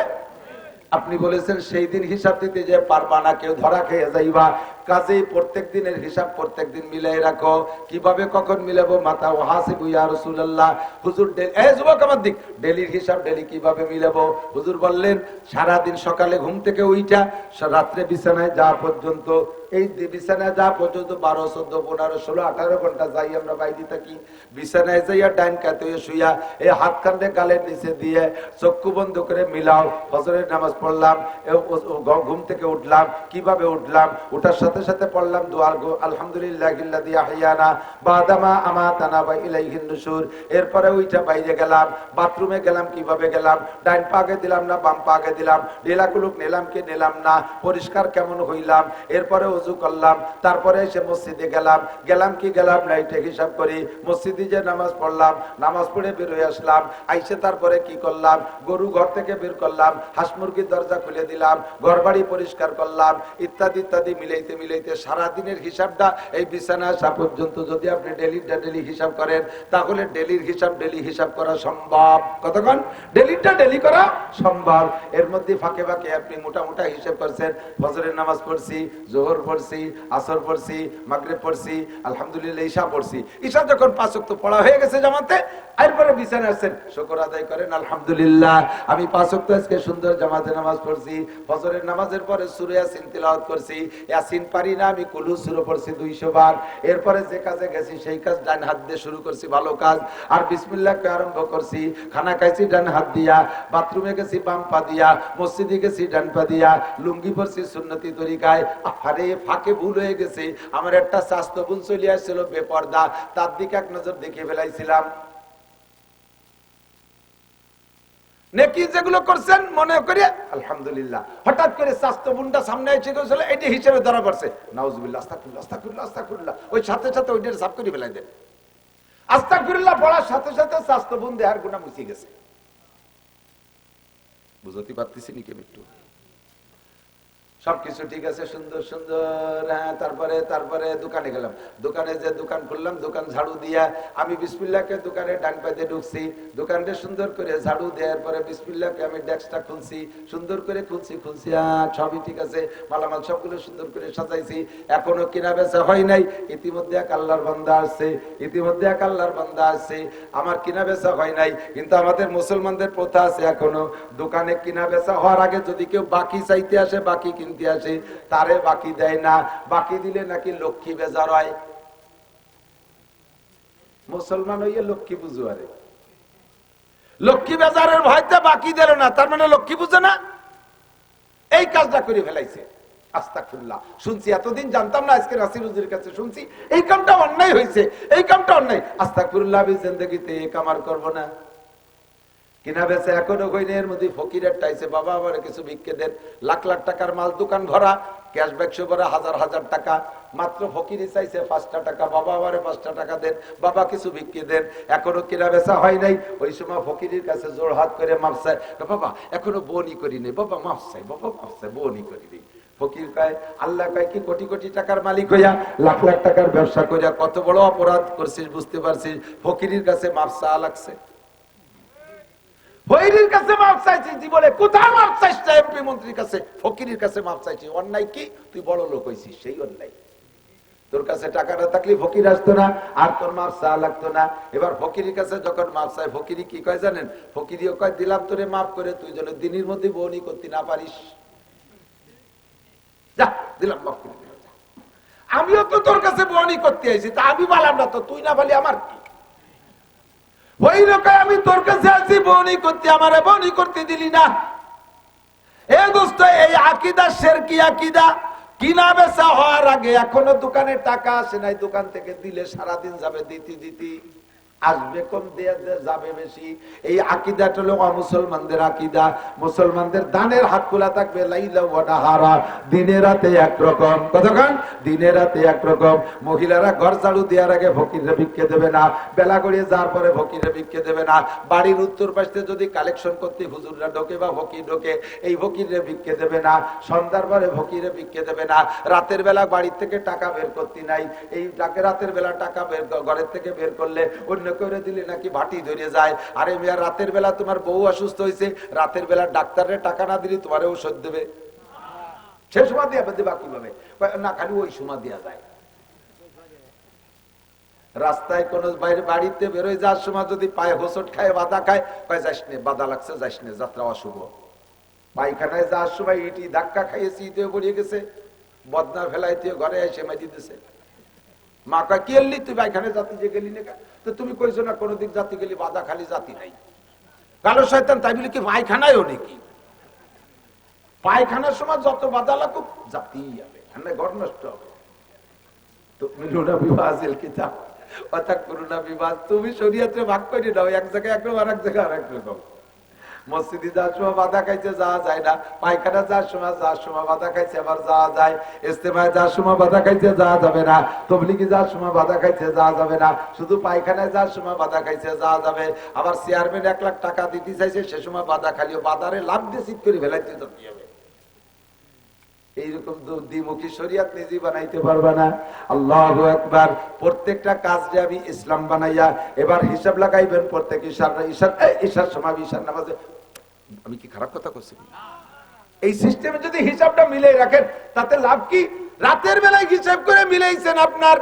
A: আপনি বলেছেন সেই দিন হিসাব দিতে যে পারবা না, কেউ ধরা খেয়ে যাইবা। কাজেই প্রত্যেক দিনের হিসাব প্রত্যেক দিন মিলাই রাখো। কিভাবে কখন মিলাবো? মাতা ও হাসিবু ইয়া রাসূলুল্লাহ। হুজুর যুবক আমার দিক, ডেলির হিসাব ডেলি কিভাবে মিলাবো? হুজুর বললেন সারা দিন সকালে ঘুম থেকে উইঠা রাত্রে বিছানায় যাওয়া পর্যন্ত, এই বিছানায় যাওয়া পর্যন্ত 12, 14, 15, 16, 18 ঘন্টা যাই আমরা বাইরে থাকি। বিছানায় যাইয়া ডাইন কাতে শুইয়া এই হাত কান্দে গালের নিচে দিয়ে চক্ষু বন্ধ করে মিলাও। ফজরের নামাজ পড়লাম, ঘুম থেকে উঠলাম, কিভাবে উঠলাম? উঠার সাথে সাথে পড়লাম দোয়া, আলহামদুলিল্লাহিল্লাযী আহইয়ানা বা'দা মা আমাতানা ওয়া ইলাইহিন নুশুর। এরপরে উইঠা বাইরে গেলাম, বাথরুমে গেলাম, কিভাবে গেলাম? ডাইন পাকে দিলাম না বাম পাকে দিলাম? ঢিলাকুলুক নিলাম কি নিলাম না? পরিষ্কার কেমন হইলাম? এরপরে ওযু করলাম, তারপরে এসে মসজিদে গেলাম, গেলাম কি গেলাম না, এটা হিসাব করি। মসজিদে যে নামাজ পড়লাম, নামাজ পড়ে বের হয়ে আসলাম, আইসে তারপরে কি করলাম? গরু ঘর থেকে বের করলাম, হাঁস মুরগির দরজা খুলে দিলাম, ঘর বাড়ি পরিষ্কার করলাম, ইত্যাদি ইত্যাদি মিলাইতে মিলাইতে সারাদিনের হিসাবটা এই বিছানা আসা পর্যন্ত যদি আপনি ডেলিটা ডেলি হিসাব করেন, তাহলে ডেলির হিসাব ডেলি হিসাব করা সম্ভব। কতক্ষণ? ডেলিটা ডেলি করা সম্ভব। এর মধ্যে ফাঁকে ফাঁকে আপনি মোটা মোটা হিসাব করছেন, ফজরের নামাজ পড়ছি, জোহর পড়ছি, আসর পড়ছি, মাগরিব পড়ছি, আলহামদুলিল্লাহ ঈশা পড়ছি। ঈশা যখন 5 ওয়াক্ত পড়া হয়ে গেছে জামাতে, এরপরে বিছানায় আসছেন, শুকর আদায় করেন, আলহামদুলিল্লাহ আমি 5 ওয়াক্ত আজকে সুন্দর জামাতে নামাজ পড়ছি। ফজরের নামাজের পরে সূরা ইয়াসিন তিলাওয়াত করছি, ইয়াসিন পারি না আমি কুল সূরা পড়ছি 200 বার। এরপরে যে কাজে গেছি সেই কাজ ডান হাত দিয়ে শুরু করছি, ভালো কাজ। আর বিসমিল্লাহ কে আরম্ভ করছি, খানা খাইছি ডান হাত দিয়া, বাথরুমে গেছি বাম পা দিয়া, মসজিদে গেছি ডান পা দিয়া, লুঙ্গি পরছি সুন্নতি তরিকায়। আরে ফাঁকে ভুল হয়ে গেছে, আমার একটা স্বাস্থ্য বোন চলে আসছিল বেপর্দা, তার দিকে এক নজর দেখে ফেলাইছিলাম। নেকি যেগুলো করছেন মনে করে আলহামদুলিল্লাহ, হঠাৎ করে স্বাস্থ্য বোনটা সামনে এসে গেছিল, এটি হিসেবে ধরা পড়ছে, নাউজুবিল্লাহ, আস্তাগফিরুল্লাহ, আস্তাগফিরুল্লাহ, আস্তাগফিরুল্লাহ। ওই সাথে সাথে ওইটার সাফ করে ফেলাই দেন। আস্তাগফিরুল্লাহ পড়ার সাথে সাথে স্বাস্থ্য বোন দেহার গুনাহ মুছে গেছে। বুঝতে পারতেছি নাকি একটু? সবকিছু ঠিক আছে, সুন্দর সুন্দর। হ্যাঁ, তারপরে দোকানে গেলাম, দোকানে যে দোকান খুললাম, দোকান ঝাড়ু দিয়া আমি বিসমিল্লাহকে দোকানে ডান পাইতে ঢুকছি, দোকানটা সুন্দর করে ঝাড়ু দেওয়ার পরে বিসমিল্লাহকে আমি ডেস্কটা খুলছি, সুন্দর করে খুলছি, সবই ঠিক আছে, মালামাল সবগুলো সুন্দর করে সাজাইছি। এখনো কিনা বেচা হয় নাই, ইতিমধ্যে এক আল্লাহর বান্দা আসছে, আমার কিনা বেচা হয় নাই। কিন্তু আমাদের মুসলমানদের প্রথা আছে, এখনো দোকানে কিনা বেচা হওয়ার আগে যদি কেউ বাকি চাইতে আসে, বাকি কিনতে আসে, তারে বাকি দেয় না, বাকি দিলে নাকি লক্ষ্মী বেজার হয়। মুসলমান হইয়ে লক্ষ্মী বুঝু, আরে লক্ষ্মী বেজারের ভয়তে বাকি দিল না, তার মানে লক্ষ্মী বুঝে না, এই কাজটা করে ফেলাইছে। আস্তাগফিরুল্লাহ। শুনছি, এতদিন জানতাম না, আজকে নাসির হুজুরের কাছে শুনছি এই কামটা অন্যায় হয়েছে, এই কামটা অন্যায়। আস্তাগফিরুল্লাহ, আমি জিন্দেগিতে এই কাম আর করবো না। কিনা বেচা এখনো হয়নি, এর মধ্যে ফকিরের টাইছে, বাবা আমার কিছু ভিক্ষে দেন। লাখ লাখ টাকার মাল, দোকান ভরা, ক্যাশ বাক্স ভরা, হাজার হাজার টাকা, মাত্র ফকিরই চাইছে 5টা টাকা, বাবা আমারে 5টা টাকা দেন, বাবা কিছু ভিক্ষে দেন। এখনো কিনা বেচা হয় নাই। ওই সময় ফকিরের কাছে জোর হাত করে মাফ চাই, বাবা এখনো বোনই করিনি, বাবা মাফ চাই, বাবা মাফ চাই, বোনই করিনি। ফকির কয়, আল্লাহ কয় কি কোটি কোটি টাকার মালিক হইয়া, লাখ লাখ টাকার ব্যবসা করিয়া কত বড় অপরাধ করছিস বুঝতে পারছিস, ফকিরের কাছে মাফ চাওয়া লাগছে। ফকিরের কাছে মাফ চাইছি জীবনে, কোথায় মাফ চাইছ? এমপি মন্ত্রীর কাছে, ফকিরের কাছে মাফ চাইছি। অন্যায় কি? তুই বড় লোক হইছিস, সেই অন্যায়। তোর কাছে টাকা না থাকলে ফকির আসতো না, আর তোর মাপ চা লাগতো না। এবার ফকিরের কাছে যখন মাপ চায়, ফকিরি কি কয় জানেন? ফকিরিও কয় দিলাম তোরে মাফ করে, তুই যেন দিনের মধ্যে বউনি করতে না পারিস, যা দিলাম মাফ করে দিলাম। আমিও তো তোর কাছে বউনি করতে আইছি, তা আমি বললাম না তো, তুই না বলি আমার কি? ওই রকম আমি তোর কাছে আছি বউনি করতে, আমারে বউনি করতে দিলি না। এ দোস্ত, এই আকীদা শিরকি আকীদা। কিনা বেচা হওয়ার আগে এখনো দোকানে টাকা আসে নাই, দোকান থেকে দিলে সারাদিন যাবে দিতে দিতে, আসবে কম, দিয়ে যাবে বেশি। এই আকীদাটা হলো মুসলমানদের আকীদা। মুসলমানদের দানের হাত খোলা থাকবে, লাইলা ওয়া নাহারা, দিনে রাতে একরকম। কতক্ষণ? দিনে রাতে একরকম। মহিলারা ঘর ঝাড়ু দেওয়ার আগে ফকিরে ভিক্ষে দেবে না, বেলা গড়িয়ে যাওয়ার পরে ফকিরে ভিক্ষে দেবে না। বাড়ির উত্তর পাশে যদি কালেকশন করতে হুজুররা ঢোকে বা ফকির ঢোকে, এই ফকিরে ভিক্ষে দেবে না। সন্ধ্যার পরে ফকিরে ভিক্ষে দেবে না। রাতের বেলা বাড়ির থেকে টাকা বের করতে নাই, এই রাতের বেলা টাকা বের ঘরের থেকে বের করলে অন্য করে দিলে নাকি ভাটি ধরে যায়। আরে মেয়া, রাতের বেলা তোমার বউ অসুস্থ হয়েছে, রাতের বেলা ডাক্তারের টাকা না দিলে তোমার ঔষধ দেবে? সে সময় দিয়ে দেবা কিভাবে? না, খালি ওই সময় দেওয়া যায়। রাস্তায় কোন বাইরে বাড়িতে বেরোয় যাওয়ার সময় যদি পায়ে হোঁচট খায়, বাধা খায়, কয় যাস নে, বাধা লাগছে, যাস নে, যাত্রা অশুভ। পায়খানায় যাওয়ার সময় ইটি ধাক্কা খাইয়েছি, ইটেও পড়িয়ে গেছে, বদনা ফেলাইতে ঘরে এসে মাইদি দিতেছে। মা কয় কি এলি তুই পায়খানায় জাতি যে গেলি না? তো তুমি কইছো না কোনদিন জাতি গেলি, বাধা খালি জাতি নাই। কালো শয়তান তাই বলে কি পায়খানায়ও নাকি? পায়খানার সময় যত বাধা লাগুক, জাতি যাবে, ঘর নষ্ট হবে। তুমি শরীয়তে ভাগ করে দাও, এক জায়গায় একরকম, আর এক জায়গায় আরেক রকম। মসজিদে যাওয়ার সময় বাধা খাইছে যাওয়া যায় না, পায়খানা যাওয়ার সময় বাধা খাইছে আবার যাওয়া যায়, ইস্তেমায় যাওয়ার সময় বাধা খাইছে যাওয়া যাবে না, তবলিগে যাওয়ার সময় বাধা খাইছে যাওয়া যাবে না, শুধু পায়খানায় যাওয়ার সময় বাধা খাইছে যাওয়া যাবে। আবার চেয়ারম্যান 1 লাখ টাকা দিতে চাইছে, সে সময় বাধা খালিও, বাজারে লাভ দিয়ে চিৎ করে ফেলাইতে যেতে হবে। এইরকম দ্বিমুখী শরীয়ত নিজে বানাইতে পারবা না। আল্লাহু আকবার। প্রত্যেকটা কাজ যে আমি ইসলাম বানাইয়া এবার হিসাব লাগাইবেন, প্রত্যেক ঈশার সময় ঈশার নামাজে। আমি কি খারাপ কথা করছি? এই সিস্টেমে যদি হিসাবটা মিলাই রাখেন, তাতে লাভ কি? রাতের বেলায় হিসাব করে মিলাইছেন, আপনার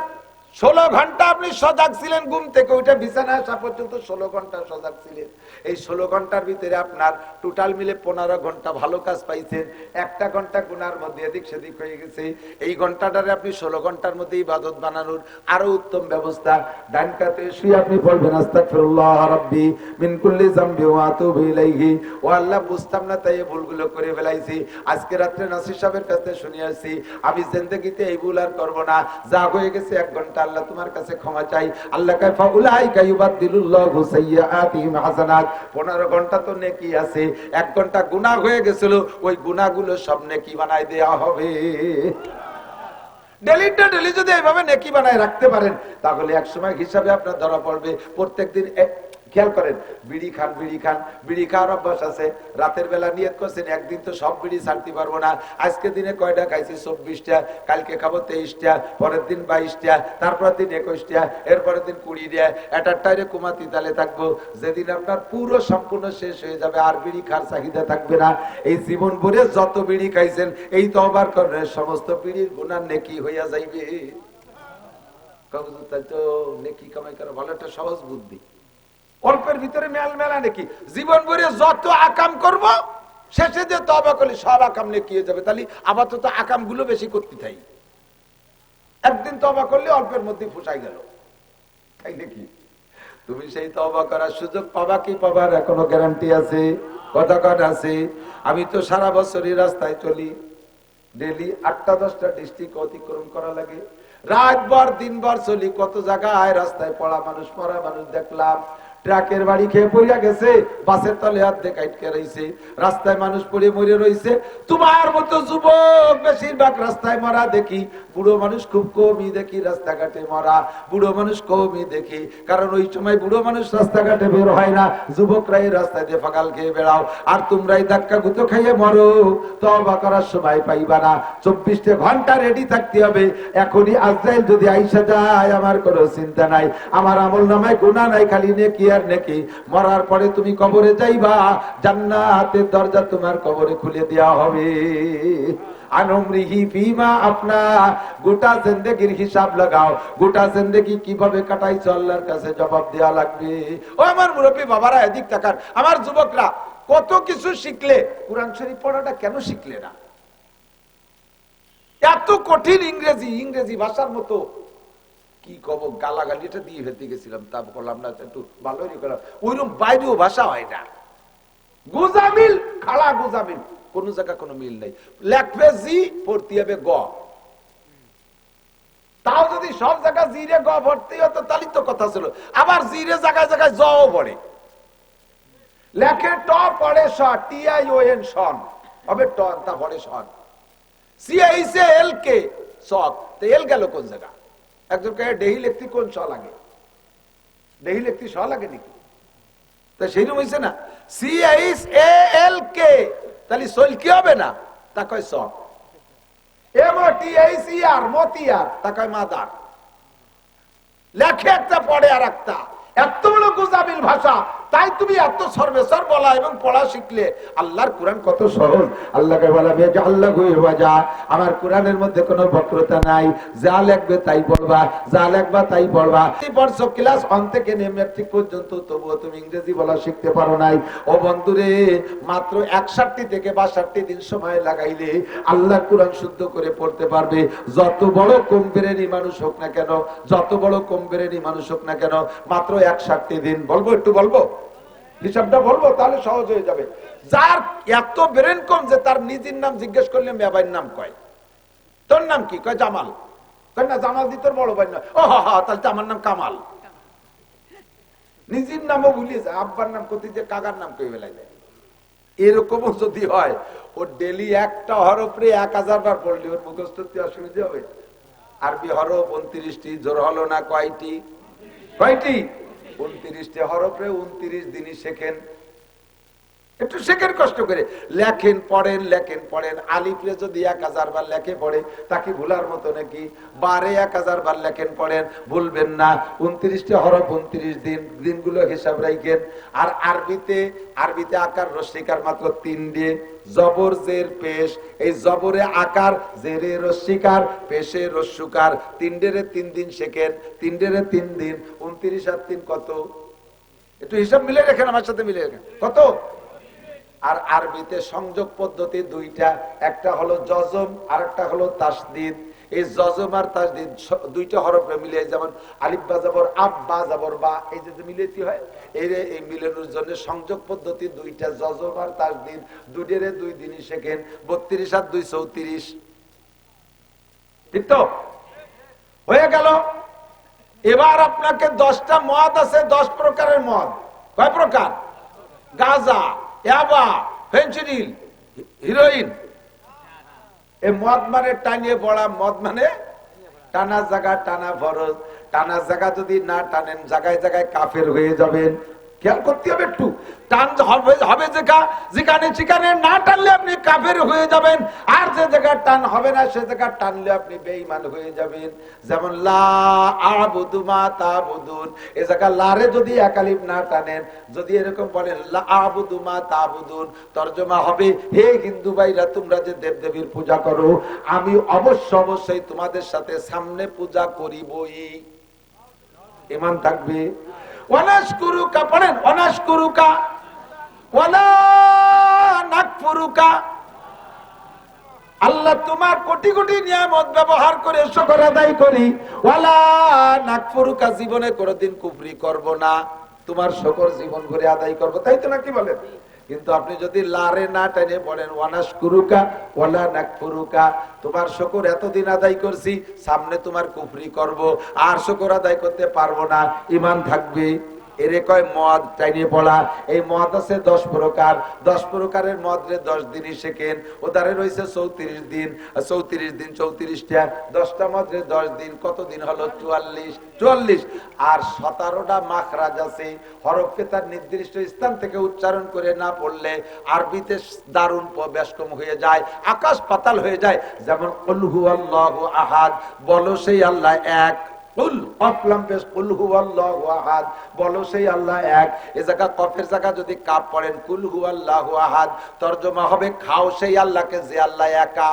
A: 16 ঘন্টা আপনি সজাগ ছিলেন, ঘুম থেকে ওইটা বিছানায় আসা পর্যন্ত 16 ঘন্টা সজাগ ছিলেন। এই 16 ঘন্টার ভিতরে আপনার টোটাল মিলে 15 ঘন্টা ভালো কাজ পাইছেন। 1টা ঘন্টা গুনার মধ্যে এদিক সেদিক হয়ে গেছে। এই ঘন্টাটারে আপনি 16 ঘন্টার মধ্যে ইবাদত বানানোর আরো উত্তম ব্যবস্থা। ডান কাতে শুয়ে আপনি বলবেন আস্তাগফিরুল্লাহ রাব্বি মিন কুল্লি যামবি ওয়া আতুবু ইলাইহি। ও আল্লাহ, বুঝতাম না তাই এই ভুলগুলো করে ফেলাইছি। আজকে রাতে নাসির সাহেবের কাছে শুনে আসছি, আমি জিন্দেগিতে এই ভুল আর করব না। যা হয়ে গেছে 1 ঘন্টা, আল্লাহ তোমার কাছে ক্ষমা চাই। আল্লাহ কয় ফাউলাইকা ইউবাদদিলুল্লাহু সাইয়্যাতিহিম হাসানাত। 15 ঘন্টা তো নেকি আছে, 1 ঘন্টা গুনাহ হয়ে গেছিল, ওই গুনাহগুলো সব নেকি বানাই দেয়া হবে। ডেলি যদি এইভাবে নেকি বানায় রাখতে পারেন, তাহলে এক সময় হিসাবে আপনার ধরা পড়বে। প্রত্যেকদিন খেয়াল করেন, বিড়ি খাওয়ার অভ্যাস আছে, রাতের বেলা নিয়ত করছেন একদিন তো সব বিড়ি ছাড়তে পারবো না, আজকে দিনে কয়টা খাইছি? 24টা, কালকে খাবো 23টা, পরের দিন 22টা, তারপরের দিন 21টা, এরপরের দিন 20টা, এটার টাইরে কুমাতি তালে থাকবো। যেদিন আপনার পুরো সম্পূর্ণ শেষ হয়ে যাবে, আর বিড়ি খাওয়ার চাহিদা থাকবে না। এই জীবন ভরে যত বিড়ি খাইছেন, এই তওবার করলে সমস্ত বিড়ির গুনাহ নেকি হইয়া যাইবে। তাই তো নেকি কামাই করা ভালো একটা সহজ বুদ্ধি। অল্পের ভিতরে মেলা নাকি, জীবন ভরে যত আকাম করব, শেষে যে তওবা করলে সব আকাম নেকি হয়ে যাবে। তাহলে আপাতত আকাম গুলো বেশি করতে চাই, একদিন তওবা করলে অল্পের মধ্যে ফুসাই গেল, তাই নাকি? তুমি সেই তওবা করার সুযোগ পাবা কি পাবার এখনো গ্যারান্টি আছে? কতক্ষণ আছে? আমি তো সারা বছরই রাস্তায় চলি, ডেলি 8টা-10টা ডিস্ট্রিক্ট অতিক্রম করা লাগে, রাতভর দিনভর চলি, কত জায়গায় রাস্তায় পড়া মানুষ, মরা মানুষ দেখলাম। ট্রাকের বাড়ি খেয়ে পড়িয়া গেছে, বাসের তলে হাত দিয়ে কাটকে রয়েছে, রাস্তায় মানুষ পড়ে মরে রয়েছে। তোমার মতো যুবক বেশিরভাগ রাস্তায় মরা দেখি, বুড়ো মানুষ খুব কমই দেখি রাস্তাঘাটে মরা, বুড়ো মানুষ কমই দেখি, কারণ ওই সময় বুড়ো মানুষ রাস্তাঘাটে বের হয় না, যুবকরাই রাস্তায় দিয়ে ফাঁকাল খেয়ে বেড়াও, আর তোমরাই ধাক্কা গুতো খাইয়ে মরো। তওবা করার সময় পাইবা না, 24 ঘন্টা রেডি থাকতে হবে। এখনই আজরাইল যদি আইসা যায়, আমার কোনো চিন্তা নাই, আমার আমল নামায় গুনাহ নাই, খালি নেকি আর নেকি। মরার পরে তুমি কবরে যাইবা, জান্নাতের দরজা তোমার কবরে খুলে দেওয়া হবে। আনমরিহি ফিমা আপনা, গোটা জিন্দেগির হিসাব লাগাও, গোটা জিন্দেগি কিভাবে কাটাইছো আল্লাহর কাছে জবাব দেওয়া লাগবে। ও আমার মুরব্বী বাবারা, এদিক তাকান, আমার যুবকরা, কত কিছু শিখলে কোরআন শরীফ পড়াটা কেন শিখলে না? এত কঠিন ইংরেজি, ইংরেজি ভাষার মতো কি কব, গালাগালিটা দিয়ে ফেলতে গেছিলাম, তা বললাম না, একটু ভালোই করলাম, ওইরকম বাইরেও ভাষা হয় না, গুজামিল খালা গুজামিল, কোন জায়গা কোনো মিল নেই। লেখবে জি, পড়তে হবে গ, তাও যদি সব জায়গায় জিরে গ ভর্তি হতো তাহলে তো কথা ছিল। আবার জিরে জায়গায় জায়গায় জ পড়ে, লেখে ট পড়ে স, TION সন, হবে ট, তা পড়ে সন, CICL কে সক, তো এল গেল কোন জায়গা? একজন কে ডেহি লিখতে কোন স লাগে? ডেহি লিখতে স লাগে নাকি? তা সেইরকম হয়েছে না, CICL কে, তাহলে সল কি হবে না? তা কয় সক। MOTICR মতিয়ার, তা কয় মাদার। লেখে একটা পড়ে আর একটা, এত বড় গুজামিল ভাষা, তাই তুমি এত সর্বেসর বলা এবং পড়া শিখলে। আল্লাহর কোরআন কত সহজ। আল্লাহকে বলাবে যে আল্লাহ যা, আমার কোরআনের মধ্যে কোনো বক্রতা নাই, যা লিখবে তাই পড়বা, যা লিখবা তাই পড়বা। পড়ছো ক্লাস 1 থেকে নিয়ে ম্যাট্রিক পর্যন্ত, তবুও তুমি ইংরেজি বলা শিখতে পারো নাই। ও বন্ধুরে, মাত্র 61 থেকে 62 দিন সময় লাগাইলে আল্লাহ কোরআন শুদ্ধ করে পড়তে পারবে। যত বড় কমবেরেনি মানুষ হোক না কেন, যত বড় কমবেরেনি মানুষ হোক না কেন, মাত্র 61 দিন। বলবো, একটু বলবো, হিসাবটা বলবো, তাহলে সহজ হয়ে যাবে। যার এত ব্রেন কম যে তার নিজের নাম জিজ্ঞেস করলে মেয়ের নাম কয়, তোর নাম কি? কয় জামাল। কয় না, জামাল দি তোর বড় ভাই না। ও হা, তাহলে আমার নাম কামাল। নিজের নামও ভুলে যায়, আব্বার নাম কোথায় যে কাকার নাম কই বেলায় যায়। এরকমও যদি হয়, ও ডেলি একটা হরফে 1000 বার পড়লে ওর মুখস্থ অসুবিধা হবে। আরবি হরফ 29টি, জোর হলো না কয়টি? কয়টি? 29টি হরফে 29 দিনই শেখেন। একটু শেখেন কষ্ট করে, লেখেন পড়েন, লেখেন পড়েন। আলিফে যদি 1000 বার লেখে পড়ে, তাকে ভুলার মতো নাকি? বারে 1000 বার লেখেন পড়েন, ভুলবেন না। 29টি হরফ 29 দিন, দিনগুলো হিসাব রাখেন। আর আরবিতে আকার রস্যিকার মাত্র 3 দিয়ে, জবর জের পেশ, এই জবরে আকার, জেরে রস্যিকার, পেশে রস্যুকার, 3 দিন শেখেন। 3 দিন, 29 আর 3 কত? একটু হিসাব মিলে রেখেন, আমার সাথে মিলে রেখেন, কত? আর আরবিতে সংযোগ পদ্ধতি 2টা, একটা হলো জজম আর একটা হলো তাসদীদ। এই জজম আর তাসদীদ 2টা হরফে মিলে, যেমন আলিফ বা জবর আব, বা জবর বা, এই যে মিলাইতে হয়, এই মিলানোর জন্য সংযোগ পদ্ধতি 2টা, জজম আর তাসদীদ। 2 দিনই শেখেন। 32 আর 2 34, ঠিক তো? হয়ে গেল। এবার আপনাকে 10টা মদ আছে, 10 প্রকারের মদ। কয় প্রকার? গাঁজা, ইয়াবা, ফেনসিডিল, হিরোইন। এই মদ মানে টানিয়ে পড়া, মদ মানে টানা জায়গা, টানা ফরজ। টানা জায়গা যদি না টানেন, জায়গায় জায়গায় কাফের হয়ে যাবেন। খেয়াল করতে হবে একটু, টান হবে যেখানে না টানলে আপনি কাফের হয়ে যাবেন, আর যে জায়গায় টান হবে না সে জায়গায় টানলে আপনি বেঈমান হয়ে যাবেন। যেমন লা আ'বুদু মা তা'বুদুন, এই জায়গা লারে যদি একালিফ না টানেন, যদি এরকম বলেন লা আ'বুদু মা তা'বুদুন, তরজমা হবে, হে হিন্দু ভাইরা, তোমরা যে দেবদেবীর পূজা করো, আমি অবশ্যই তোমাদের সাথে সামনে পূজা করিবই। ঈমান থাকবে। ওয়ানাশকুরুকা পড়েন, ওয়ানাশকুরুকা ওয়ালা নাকফুরুকা, আল্লাহ তোমার কোটি কোটি নিয়ামত ব্যবহার করে শুকর আদায় করি। ওয়ালা নাকফুরুকা, জীবনে কোনোদিন কুফরি করব না, তোমার শুকর জীবন ভরে আদায় করব। তাই তো নাকি বলেন? কিন্তু আপনি যদি লারে না টেনে বলেন ওয়ানাশকুরুকা ওয়ালা নাকফুরুকা, তোমার শুকর এতদিন আদায় করছি, সামনে তোমার কুফরি করব, আর শুকর আদায় করতে পারবো না, ঈমান থাকবে। এরে কয় মদ টাইনে পড়া। এই মদ আছে 10 প্রকার, 10 প্রকারের মদরে 10 দিনই শেখেন। ওদারে রয়েছে 34 দিন, 34টা, 10টা মদরে 10 দিন, কত দিন হলো? 44। আর 17টা মাখরাজ আছে, হরফকে তার নির্দিষ্ট স্থান থেকে উচ্চারণ করে না পড়লে আরবিতে দারুণ বেশকম হয়ে যায়, আকাশ পাতাল হয়ে যায়। যেমন কুল হুয়াল্লাহু আহাদ, বলো সেই আল্লাহ এক। কুল অফলাম পেশ, কুল হুয়াল্লাহু আহাদ, বলো সেই আল্লাহ এক। এই জায়গা কফের জায়গা যদি কাপ পড়েন কুল হুয়াল্লাহু আহাদ, তরজমা হবে খাও সেই আল্লাহকে যে আল্লাহ একা।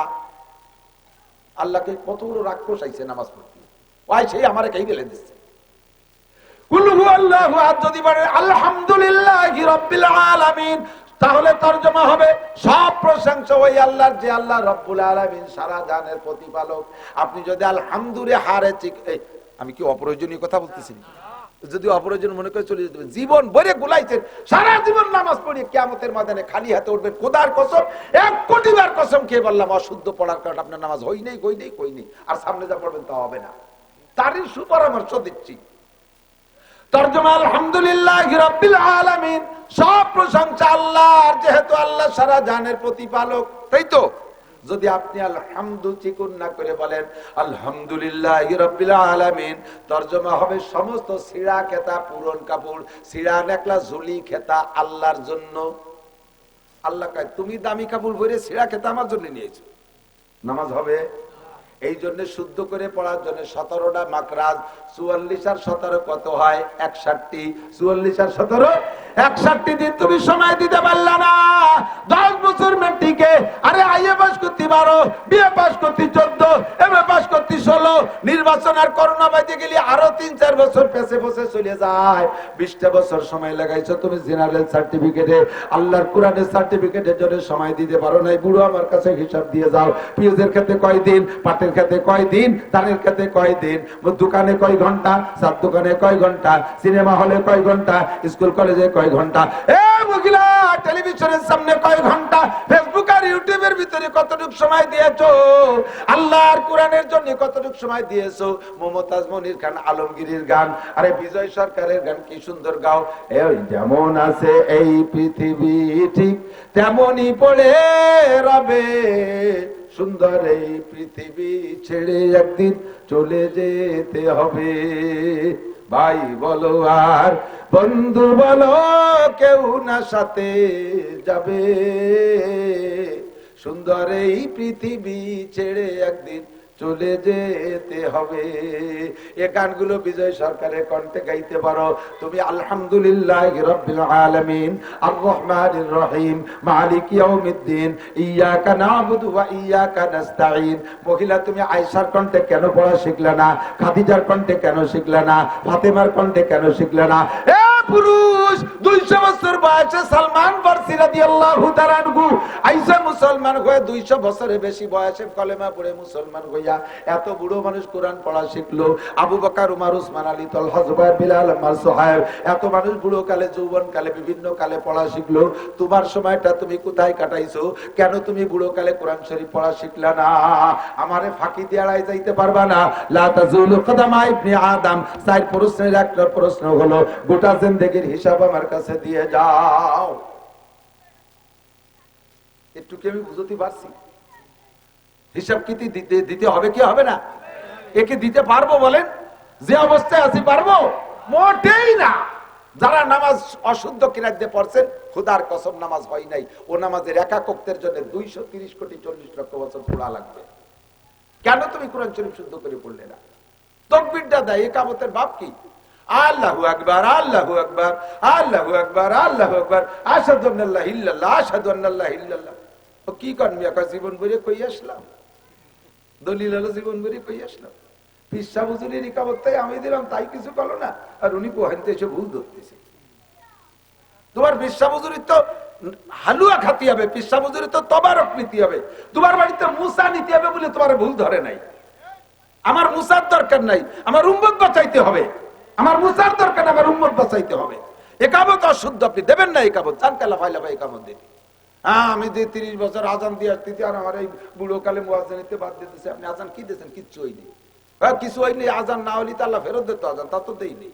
A: আল্লাহকে কত বড় রাক্ষস আইছে নামাজ পড়তে, ওই সেই আমারে কেই গেলে দিচ্ছে। কুল হুয়াল্লাহু আহাদ যদি বলে আলহামদুলিল্লাহি রাব্বিল আলামিন, তাহলে তরজমা হবে সব প্রশংসা ওই আল্লাহর যে আল্লাহ রব্বুল আলামিন সারা জাহানের প্রতিপালক। আপনি যদি আলহামদুলিল্লাহ হারে আমি কি অপ্রয়োজনীয় কথা বলতেছি? যদি অপ্রয়োজন মনে করে চলে যেতে জীবন ভরে গুলাইছেন, সারা জীবন নামাজ পড়িয়ে কিয়ামতের ময়দানে খালি হাতে উঠবেন। খোদার কসম 1 কোটি বার কসম খেয়ে বললাম, অশুদ্ধ পড়ার কারণে আপনার নামাজ হই নেই, কই নেই, কই নেই। আর সামনে যা পড়বেন তা হবে না। তারই সুপরামর্শ দিচ্ছি। তরজমা আলহামদুলিল্লাহি রাব্বিল আলামিন, সব প্রশংসা আল্লাহর, যেহেতু আল্লাহ সারা জাহানের প্রতিপালক। তাই তো যদি আপনি আলহামদু চিকুন না করে বলেন আলহামদুলিল্লাহি রাব্বিল আলামিন, তরজমা হবে সমস্ত ছিঁড়া খেতা পুরন কাপড়, ছিঁড়া নেকলা ঝুলি খেতা আল্লাহর জন্য। আল্লাহ কয় তুমি দামি কাপড় পরে ছিঁড়া খেতা আমার জন্য নিয়েছো, নামাজ হবে? এই জন্য শুদ্ধ করে পড়ার জন্য 17টা মাকরাজ, 44 আর 17 কত হয়? 61। 44 আর 17 61 দিন তুমি সময় দিতে পারলা না। 10 বছর মেট্রিকে, আরে আইএ পাস করতে 12, বিএ পাস করতে 14, এমএ পাস করতে 16, নির্বাচন আর করোনা বাইতে গেলে আরো 3-4 বছর পেছে পেছে চলে যায়। 20টা বছর সময় লাগাইছো তুমি জেনারেল সার্টিফিকেটে, আল্লাহর কোরআনের সার্টিফিকেটের জন্য সময় দিতে পারো নাই। বুড়ো আমার কাছে হিসাব দিয়ে যাও, পিওজের ক্ষেত্রে কয়দিন, পাটের খেতে কয়দিন, ধানের খেতে কয়দিন, দোকানে কয় ঘন্টা, চার দোকানে কয় ঘন্টা, সিনেমা হলে কয় ঘন্টা, স্কুল কলেজে কয় ঘন্টা, মহিলা টেলিভিশনের সামনে কয় ঘন্টা, ফেসবুক আর ইউটিউবের ভিতরে কতটুকু সময় দিয়েছো, আল্লাহর কোরআনের জন্য কতটুকু সময় দিয়েছো। মমতাজ মনির খান আলমগীরের গান, আরে বিজয় সরকারের গান কি সুন্দর গাও। এই যেমন আছে এই পৃথিবী ঠিক তেমনই পড়ে রবে, সুন্দর এই পৃথিবী ছেড়ে একদিন চলে যেতে হবে। ভাই বলো আর বন্ধু বলো, কেউ না সাথে যাবে, সুন্দর এই পৃথিবী ছেড়ে একদিন চলে যেতে হবে। এই গানগুলো বিজয় সরকারের কণ্ঠে গাইতে পারো তুমি। আলহামদুলিল্লাহি রাব্বিল আলামিন, আর রহমানির রহিম, মালিক ইয়াউমিদ্দিন, ইয়াকা না'বুদু ওয়া ইয়াকা নাস্তাঈন। মহিলা তুমি আয়েশার কণ্ঠে কেন পড়া শিখলে না? খাদিজার কণ্ঠে কেন শিখলে না? ফাতেমার কণ্ঠে কেন শিখলে না? পুরুষ 200 বছর বয়সে সালমান ফারসি রাদিয়াল্লাহু তাআলা আনহু আয়েশা মুসলমান হয়ে 200 বছরের বেশি বয়সে কলেমা পড়ে মুসলমান হইয়া এত বুড়ো মানুষ কোরআন পড়া শিখলো। আবু বকর, উমর, উসমান, আলী, তালহা, জুবায়ের, বিলাল, আম্মার, সুহায়ব, এত মানুষ বুড়ো কালে, যৌবন কালে, বিভিন্ন কালে পড়া শিখলো। তোমার সময়টা তুমি কোথায় কাটাইছো? কেন তুমি বুড়ো কালে কোরআন শরীফ পড়া শিখলা না? আমারে ফাঁকি দিয়ে এড়াই যাইতে পারবা না। লা তাজুলু কদামা ইবনে আদম। 4 প্রশ্নের একটা প্রশ্ন হলো গোটা জিন্দেগীর হিসাব আমার কাছে দিয়ে যাও। একটু কি আমি বুঝতে পারছি? হিসাব কি দিতে হবে কি হবে না? একে দিতে পারবো বলেন? যে অবস্থায় আছি পারবো? মোটেই না। যারা নামাজ অশুদ্ধ কিনার দিয়ে পড়ছেন, খোদার কসম নামাজ হয় নাই। ও নামাজের একাকত্বের জন্য 230 কোটি 40 লক্ষ বছর পোড়া লাগবে। কেন তুমি কোরআন শরীফ শুদ্ধ করে পড়লে না? তাকবীরটা দেয়, ইকামতের বাপ কি? আল্লাহু আকবার, আল্লাহু আকবার, আল্লাহু আকবার, আল্লাহু আকবার, আশহাদু আন্না লা ইলাহা ইল্লাল্লাহ, আশহাদু আন্না লা ইলাহা ইল্লাল্লাহ। ও কি করবি? একা জীবন ভরে কই আসলাম, দলিল হলো জীবন ভরে কই আসলাম। পিসা হুজুরের ইকামতটাই আমি দিলাম, তাই কিছু করলো না, আর উনি পোহাইতে এসে ভুল ধরতেছে। তোমার পিসা হুজুরের তো হালুয়া খাতি হবে, পিসা হুজুরের তো তবারক নিতে হবে, তোমার বাড়িতে মুসা নিতে হবে বলে তোমার ভুল ধরে নাই। আমার মুসার দরকার নাই, আমার উম্মত বাঁচাইতে হবে। আমার মুসার দরকার, আমার উম্মত বাঁচাইতে হবে। একামত অশুদ্ধ আপনি দেবেন না। একামত চান কালা ফাইলা ভাই একামত দিন। হ্যাঁ, আমি যে 30 বছর আজান দিয়ে আসতেছি, আর আমার এই বুড়ো কালে মুয়াজ্জিনিতে বাদ দিতেছে। আপনি আজান কি দিয়েছেন? কিচ্ছু হয়নি। হ্যাঁ, কিছু হয়নি। আজান না হলে তো আল্লাহ ফেরত দিত। আজান তা তো দেয়নি।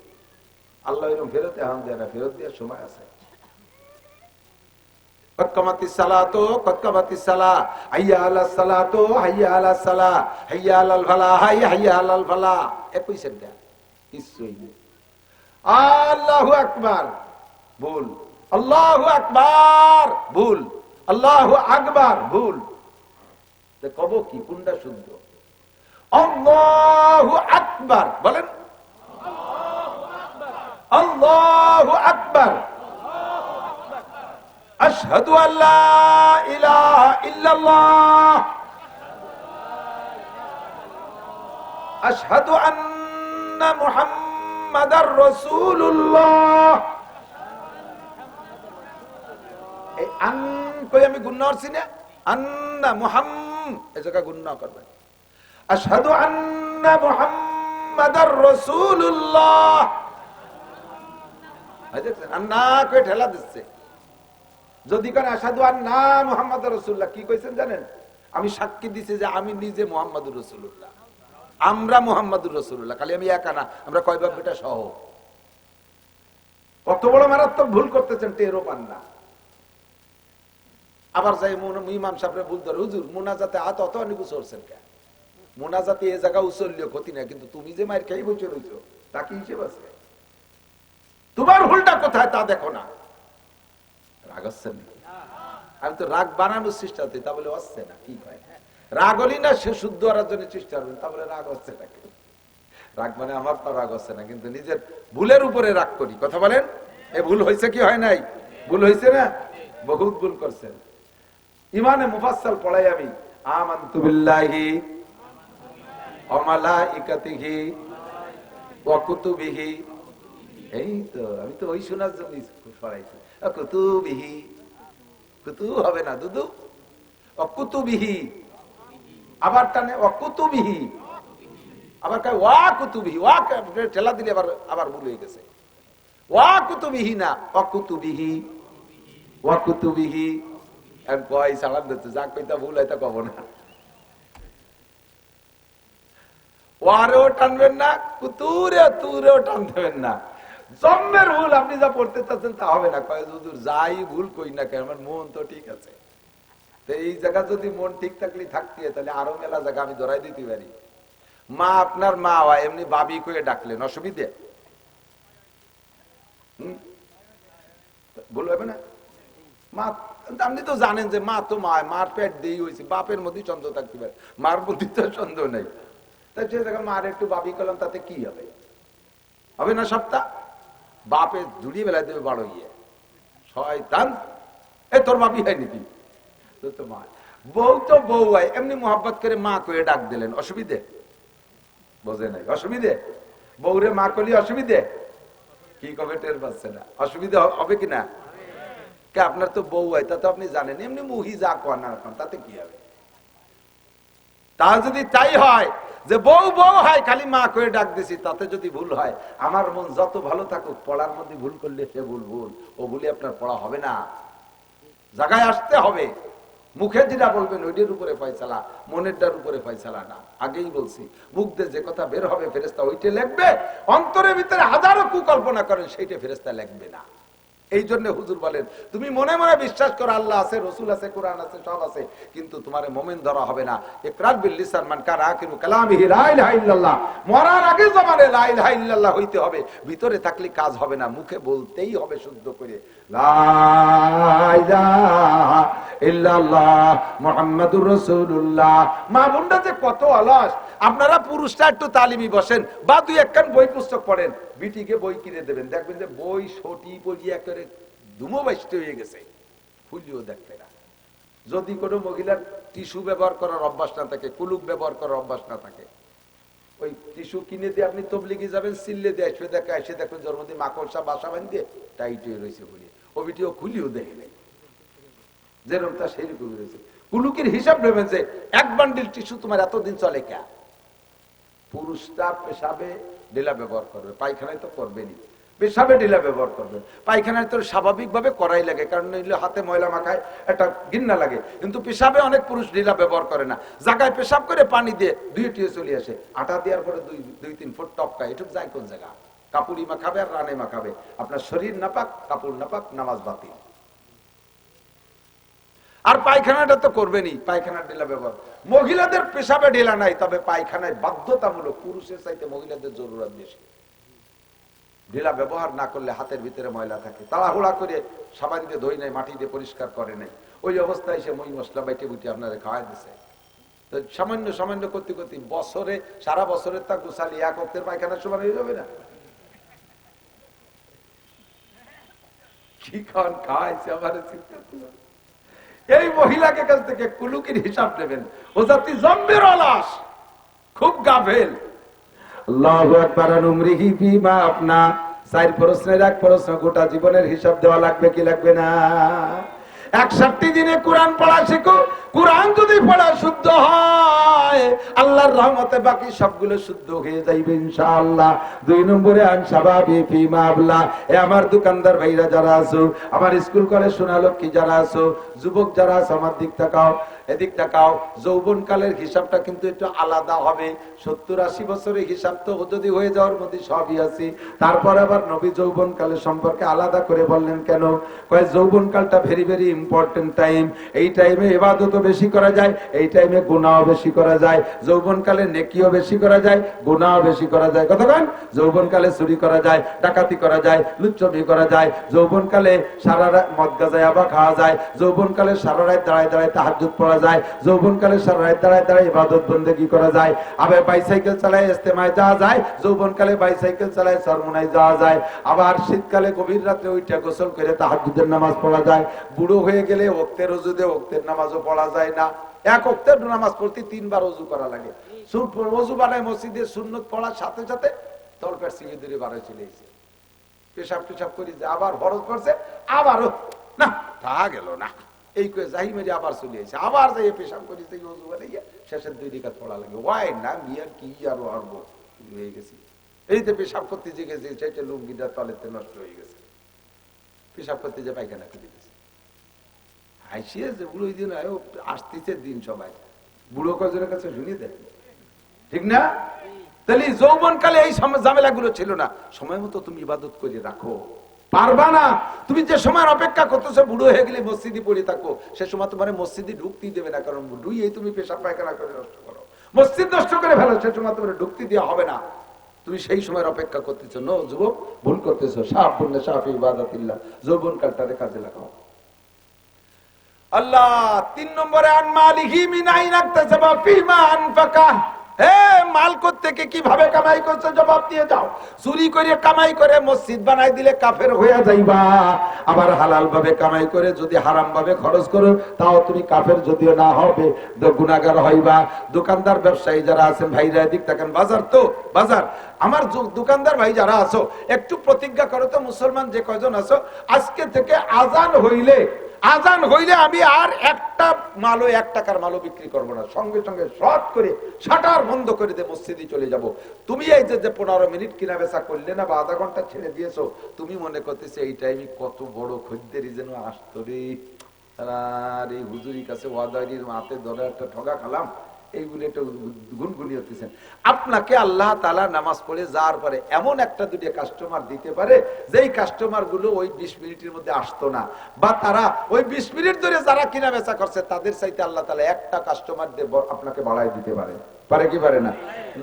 A: আল্লাহ এরকম ফেরত এখন দেয় না, ফেরত দেওয়ার সময় আছে। কতকামাতিস সালাতু কতকামাতিস সালাহ, হাইয়া আলাস সালাতু হাইয়া আলাস সালাহ, হাইয়া আলাল ফালাহ হাইয়া আলাল ফালাহ। 21 সেন্টা কিছুই নেই। আল্লাহু আকবার, ভুল। আল্লাহু আকবার, ভুল। আল্লাহু আকবার, ভুল। কব কি কোনটা শুদ্ধ? আল্লাহু আকবার বলেন। আল্লাহু আকবার, আশহাদু আল্লা ইলাহা ইল্লাল্লাহ, আশহাদু আন্না মুহাম্মাদার রাসূলুল্লাহ। এই আন কই আমি গুণনা করছি না, আন্না এই জায়গা গুণনা করবেন। আশহাদু আন্না মুহাম্মাদার রাসূলুল্লাহ। আন্না কই ঠেলা দিচ্ছে। যদি কেন আশহাদু আন্না মুহাম্মাদার রাসূলুল্লাহ কি কইছেন জানেন? আমি সাক্ষী দিছি যে আমি নিজে মুহাম্মাদুর রাসূলুল্লাহ, আমরা মুহাম্মাদুর রাসূলুল্লাহ। খালি আমি একা না, আমরা কয় বাপ বেটা সহ। কত বড় মারাত্মক ভুল করতেছেন টেরও পান না। আবার যাই ইমাম সাহেবরে ভুল ধরে, হুজুর মোনাজাতে হাত অত অনেক উচলছেন কেন? মোনাজাতে এই জায়গা উচললেও ক্ষতি না, কিন্তু তুমি যে মায়ের খেয়ে বসে রয়েছো তা কি হিসেব আছে? তোমার ভুলটা কোথায় তা দেখো না। রাগ হচ্ছে না? আমি তো রাগ বানানোর চেষ্টা করি, তা বলে হচ্ছে না। কি হয় রাগ হলি না সে শুদ্ধ হওয়ার জন্য চেষ্টা করবেন, তা বলে রাগ হচ্ছে না। রাগ মানে আমার তো রাগ হচ্ছে না, কিন্তু নিজের ভুলের উপরে রাগ করি। কথা বলেন, এ ভুল হয়েছে কি হয় নাই? ভুল হয়েছে না? বহুত ভুল করছেন। ইমানে মুফাসসাল পড়াই আমি, আমানতু বিল্লাহি ওয়া মালাইকাতিহি ওয়া কুতুবিহি। এই তো আমি তো ওই শোনার জন্য পড়াইছি। কুতুবিহি, কুতু হবে না দুদু, অকুতুবিহি। আবার টানে অকুতুবিহি, আবার কয় ওয়া কুতুবিহি। ওয়া ঠেলা দিলে আবার ভুল হয়ে গেছে। ওয়া কুতুবিহি না, অকুতুবিহি, ওয়া কুতুবিহি। আর কয় সালাম দিতে যা কইতা ভুল হয় তা কব না। ওয়ারেও টানবেন না, কুতুরে তুরেও টানবেন না। জন্মের ভুল আপনি যা পড়তে চাচ্ছেন তা হবে না। কয় হুজুর যাই ভুল কই না কেন, আমার মন তো ঠিক আছে। তো এই জায়গা যদি মন ঠিক থাকলে থাকতে, তাহলে আরো মেলা জায়গা আমি ধরাই দিতে পারি। মা আপনার মা হয়, এমনি বাবি করে ডাকলেন, অসুবিধে? ভুল হবে না? মা আপনি তো জানেন যে মা তো মা, মার পেট দিয়ে হয়েছে, বাপের মধ্যে সন্দেহ থাকতে পারে, মার মধ্যে তো সন্দেহ নেই। তাই সে জায়গায় মার একটু বাবি করলাম, তাতে কি হবে? হবে না সপ্তাহ? বাপে জুড়িয়ে বেলা দেবে বড় ইয়ে শয়তান। এ তোর বাপি হয় নাকি? তো মা বউ তো বউ হয়, এমনি মোহাব্বত করে মা করে ডাক দিলেন, অসুবিধে? বোঝে নাই অসুবিধে? বউরে মা করলে অসুবিধে? কি কবে টের পাচ্ছে না? অসুবিধা হবে কিনা? কে আপনার তো বউ হয়, তা তো আপনি জানেন। এমনি মুহি যা কর না তাতে কি হবে? তা যদি তাই হয় যে বউ বউ হয় খালি মা করে ডাক দিছি, তাতে যদি ভুল হয়, আমার মন যত ভালো থাকুক, পড়ার মধ্যে ভুল করলে সে ভুল ভুল, ও ভুলে আপনার পড়া হবে না। জায়গায় আসতে হবে। মুখে যেটা বলবেন ওইটার উপরে ফয়সালা, মনেরটার উপরে ফয়সালা না। আগেই বলছি, মুখ দিয়ে যে কথা বের হবে ফেরেশতা ওইটা লিখবে। অন্তরের ভিতরে হাজারো কুকল্পনা করেন, সেইটা ফেরেশতা লিখবে না। এই জন্য হুজুর বলেন, তুমি মনে মনে বিশ্বাস করো আল্লাহ আছে, রসুল আছে, কোরআন আছে, সব আছে, কিন্তু তোমার মোমেন ধরা হবে না। ইকরার বিল লিসান মান কানা আখিরু কালামিহি লা ইলাহা ইল্লাল্লাহ। মরার আগে জবানে লা ইলাহা ইল্লাল্লাহ হইতে হবে, ভিতরে থাকলে কাজ হবে না, মুখে বলতেই হবে শুদ্ধ করে লা ইলাহা ইল্লাল্লাহ মুহাম্মাদুর রাসূলুল্লাহ। মা বোনরা যে কত অলস। আপনারা পুরুষরা একটু তালিমি বসেন বা দুই একখান বই পুস্তক পড়েন, বিটিকে বই কিনে দেবেন, দেখবেন যে বই সটি পড়িয়া করে ধুমো বাইষ্ট হয়ে গেছে, ফুলিও দেখবে না। যদি কোনো মহিলার টিস্যু ব্যবহার করার অভ্যাস না থাকে, কুলুক ব্যবহার করার অভ্যাস না থাকে, ওই টিস্যু কিনে দিয়ে আপনি তবলিগে যাবেন, সিললে দিয়ে আসবে, দেখে এসে দেখবেন জন্মদিন মাকড়সা বাসা বাঁধিয়ে টাইট হয়ে রয়েছে বলে, ও বিটিও খুলিও দেখে নেই, যেরকম তা সেই রকম রয়েছে। কুলুকের হিসাব নেবেন যে এক বান্ডিল টিস্যু তোমার এতদিন চলে কে? পুরুষটা পেশাবে ঢিলা ব্যবহার করবে, পায়খানায় তো করবেনি, পেশাবে ঢিলা ব্যবহার করবেন। পায়খানায় তো স্বাভাবিক ভাবে করাই লাগে, কারণ হাতে ময়লা মাখায় একটা ঘৃণা লাগে, কিন্তু পেশাবে অনেক পুরুষ ঢিলা ব্যবহার করে না। জায়গায় পেশাব করে পানি দিয়ে দুইটিও চলে আসে, আটা দেওয়ার পরে 2-3 ফুট টপকায়, এটুক যায় কোন জায়গা? কাপুরি মাখাবে আর রানে মাখাবে, আপনার শরীর নাপাক, কাপড় নাপাক, নামাজ বাতিল। আর পায়খানাটা তো করবেনি, পায়খানার ঢিলা ব্যবহার। মহিলাদের পেশাবে ঢিলা নাই, তবে পায়খানায় বাধ্যতামূলক, পুরুষের চাইতে মহিলাদের জরুরত বেশি। ঢিলা ব্যবহার না করলে হাতের ভিতরে ময়লা থাকে, তাড়াহুড়া করে সাবান দিয়ে ধুই নাই, মাটি দিয়ে পরিষ্কার করে নাই, ওই অবস্থায় সে মই মশলা বাইটে বুটে আপনারা খাওয়াই দিছে। তো সামান্য সামান্য করতে করতে বছরে, সারা বছরের তা গুছালি এক অক্টের পায়খানার সমান হয়ে যাবে না? কি খান খাওয়াইছে আমার চিন্তা। এই মহিলাকে কাছ থেকে কুলুকির হিসাব নেবেন। ও জাতি জম্বের অলস, খুব গাভেল, আল্লাহু আকবার। উমরিহি ফিমা আপনা, 4 প্রশ্নের এক প্রশ্ন, গোটা জীবনের হিসাব দেওয়া লাগবে কি লাগবে না? 61 দিনে কোরআন পড়া শিখো। কোরআন যদি পড়া শুদ্ধ হয়, আল্লাহর রহমতে বাকি সবগুলো শুদ্ধ হয়ে যাইবে ইনশাআল্লাহ। 2 নম্বরে আনসাবাবি ফিমা আবলা। এ আমার দোকানদার ভাইরা যারা আছো, আমার স্কুল কলেজ সোনালক্ষ্মী যারা আছো, যুবক যারা আছো, আমার দিক তাকাও, এদিক তাকাও। যৌবন কালের হিসাবটা কিন্তু একটু আলাদা হবে। 70-80 বছরের হিসাব তো যদি হয়ে যাওয়ার মধ্যে সবই আছে। তারপর আবার নবী যৌবন কালের সম্পর্কে আলাদা করে বললেন কেন? কয় যৌবন কালটা ভেরি ভেরি ইম্পর্টেন্ট টাইম। এই টাইমে ইবাদতও বেশি করা যায়, এই টাইমে গুনাহও বেশি করা যায়। যৌবন কালে নেকিও বেশি করা যায়, গুনাহও বেশি করা যায়। কতক্ষণ? যৌবন কালে চুরি করা যায়, ডাকাতি করা যায়, লুচ্চমি করা যায়। যৌবন কালে সারা রাত মদ গাঁজা ইয়াবা খাওয়া যায়। যৌবন কালে সারা রাত দাঁড়ায় দাঁড়ায় তাহাজ্জুদ পড়া যায়। যৌবন কালে সারা রাত দাঁড়ায় দাঁড়ায় ইবাদত বন্দেগী করা যায়। আবার বাইসাইকেল চালায় ইস্তেমায় যাওয়া যায়। যৌবন কালে বাইসাইকেল চালায় চরমোনায় যাওয়া যায়। আবার শীতকালে গভীর রাতে ওইটা গোসল করে তাহাজ্জুদের নামাজ পড়া যায়। বুড়ো হয়ে গেলে ওক্তের ওযুতে ওক্তের নামাজও পড়া যায় না। এক ওক্তের নামাজ পড়তে 3 বার ওযু করা লাগে। ওযু বানায় মসজিদে সুন্নত পড়ার সাথে সাথে তলপেট সিঁড়ি ধরে বাড়ায় চলে এসে পেশাব টেশাব করি, আবার ফরজ করছে, আবারও না তা গেল না, এই করে যাই মেরে আবার চলে এসে আবার যাই পেশাব করি, ওযু বানাইয়া শেষের 2 রাকাত পড়া লাগে। ওয়াই না মিয়ার কি আর হারবো হয়ে গেছি। এইতে পেশাব করতে যে গেছে সেটা লুঙ্গিটা তলেতে নষ্ট হয়ে গেছে। পেশাব করতে যে পায়খানা করে গেছে। হাসিয়ে যে বুড়ো দিন আসতেছে দিন, সবাই বুড়ো কজনের কাছে শুনিয়ে দেন, ঠিক না? তাহলে যৌবন কালে এই ঝামেলা গুলো ছিল না। সময় মতো তুমি ইবাদত করে রাখো, পারবা না। তুমি যে সময় অপেক্ষা করতেছো বুড়ো হয়ে গেলে মসজিদে পড়ে থাকো, সে সময় তোমার মসজিদে ঢুকতেই দেবে না, কারণ ডুইয়েই তুমি পেশাব পায়খানা করে নষ্ট করো, মসজিদ নষ্ট করে ফেলো, সে সময় তোমার ঢুকতে দেওয়া হবে না। তুমি সেই সময়ের অপেক্ষা করতেছো। নো যুবক, ভুল করতেছো। সাফুন্না সাফি ইবাদাতিল্লাহ, যৌবন কালটারে কাজে লাগাও। আল্লাহ 3 নম্বরে আন মালিহি মিন আইনা ইকতাসাবা ফিমা আনফাকা। মাল থেকে কিভাবে কামাই করছে জবাব দিয়ে যাও। চুরি করে কামাই করে মসজিদ বানাই দিলে কাফের হয়ে যাইবা। আবার হালাল ভাবে কামাই করে যদি হারাম ভাবে খরচ করো তাও তুমি কাফের যদিও না হবে গুনাহগার হইবা। দোকানদার ব্যবসায়ী যারা আছেন ভাইরা দিক থাকেন, বাজার তো বাজার, আমার দোকানদার ভাই যারা আছো একটু প্রতিজ্ঞা করো তো, মুসলমান যে কয়জন আছো, আজকে থেকে আজান হইলে আমি আর একটা মালও 1 টাকার মালও বিক্রি করবো না। সঙ্গে সঙ্গে শর্ট করে শাটার বন্ধ করে দিয়ে মসজিদে চলে যাব। তুমি এই যে 15 মিনিট কিনা বেচা করলে না বা আধা ঘন্টা ছেড়ে দিয়েছো, তুমি মনে করতেছো এই টাইমে কত বড় খদ্দেরই যেন আসতো রে, আর এই হুজুরির কাছে ওয়াদারির হাতে ধরে একটা ঠগা খালাম, এইগুলো একটা গুনগুনি হতেছেন। আপনাকে আল্লাহ তাআলা নামাজ পড়ে যাওয়ার পরে এমন 1-2 কাস্টমার দিতে পারে যেই কাস্টমার গুলো ওই 20 মিনিটের মধ্যে আসতো না, বা তারা ওই 20 মিনিট ধরে যারা কিনা বেচা করছে তাদের চাইতে আল্লাহ তাআলা একটা কাস্টমার দিয়ে আপনাকে বাড়াই দিতে পারে। পারে কি পারে না?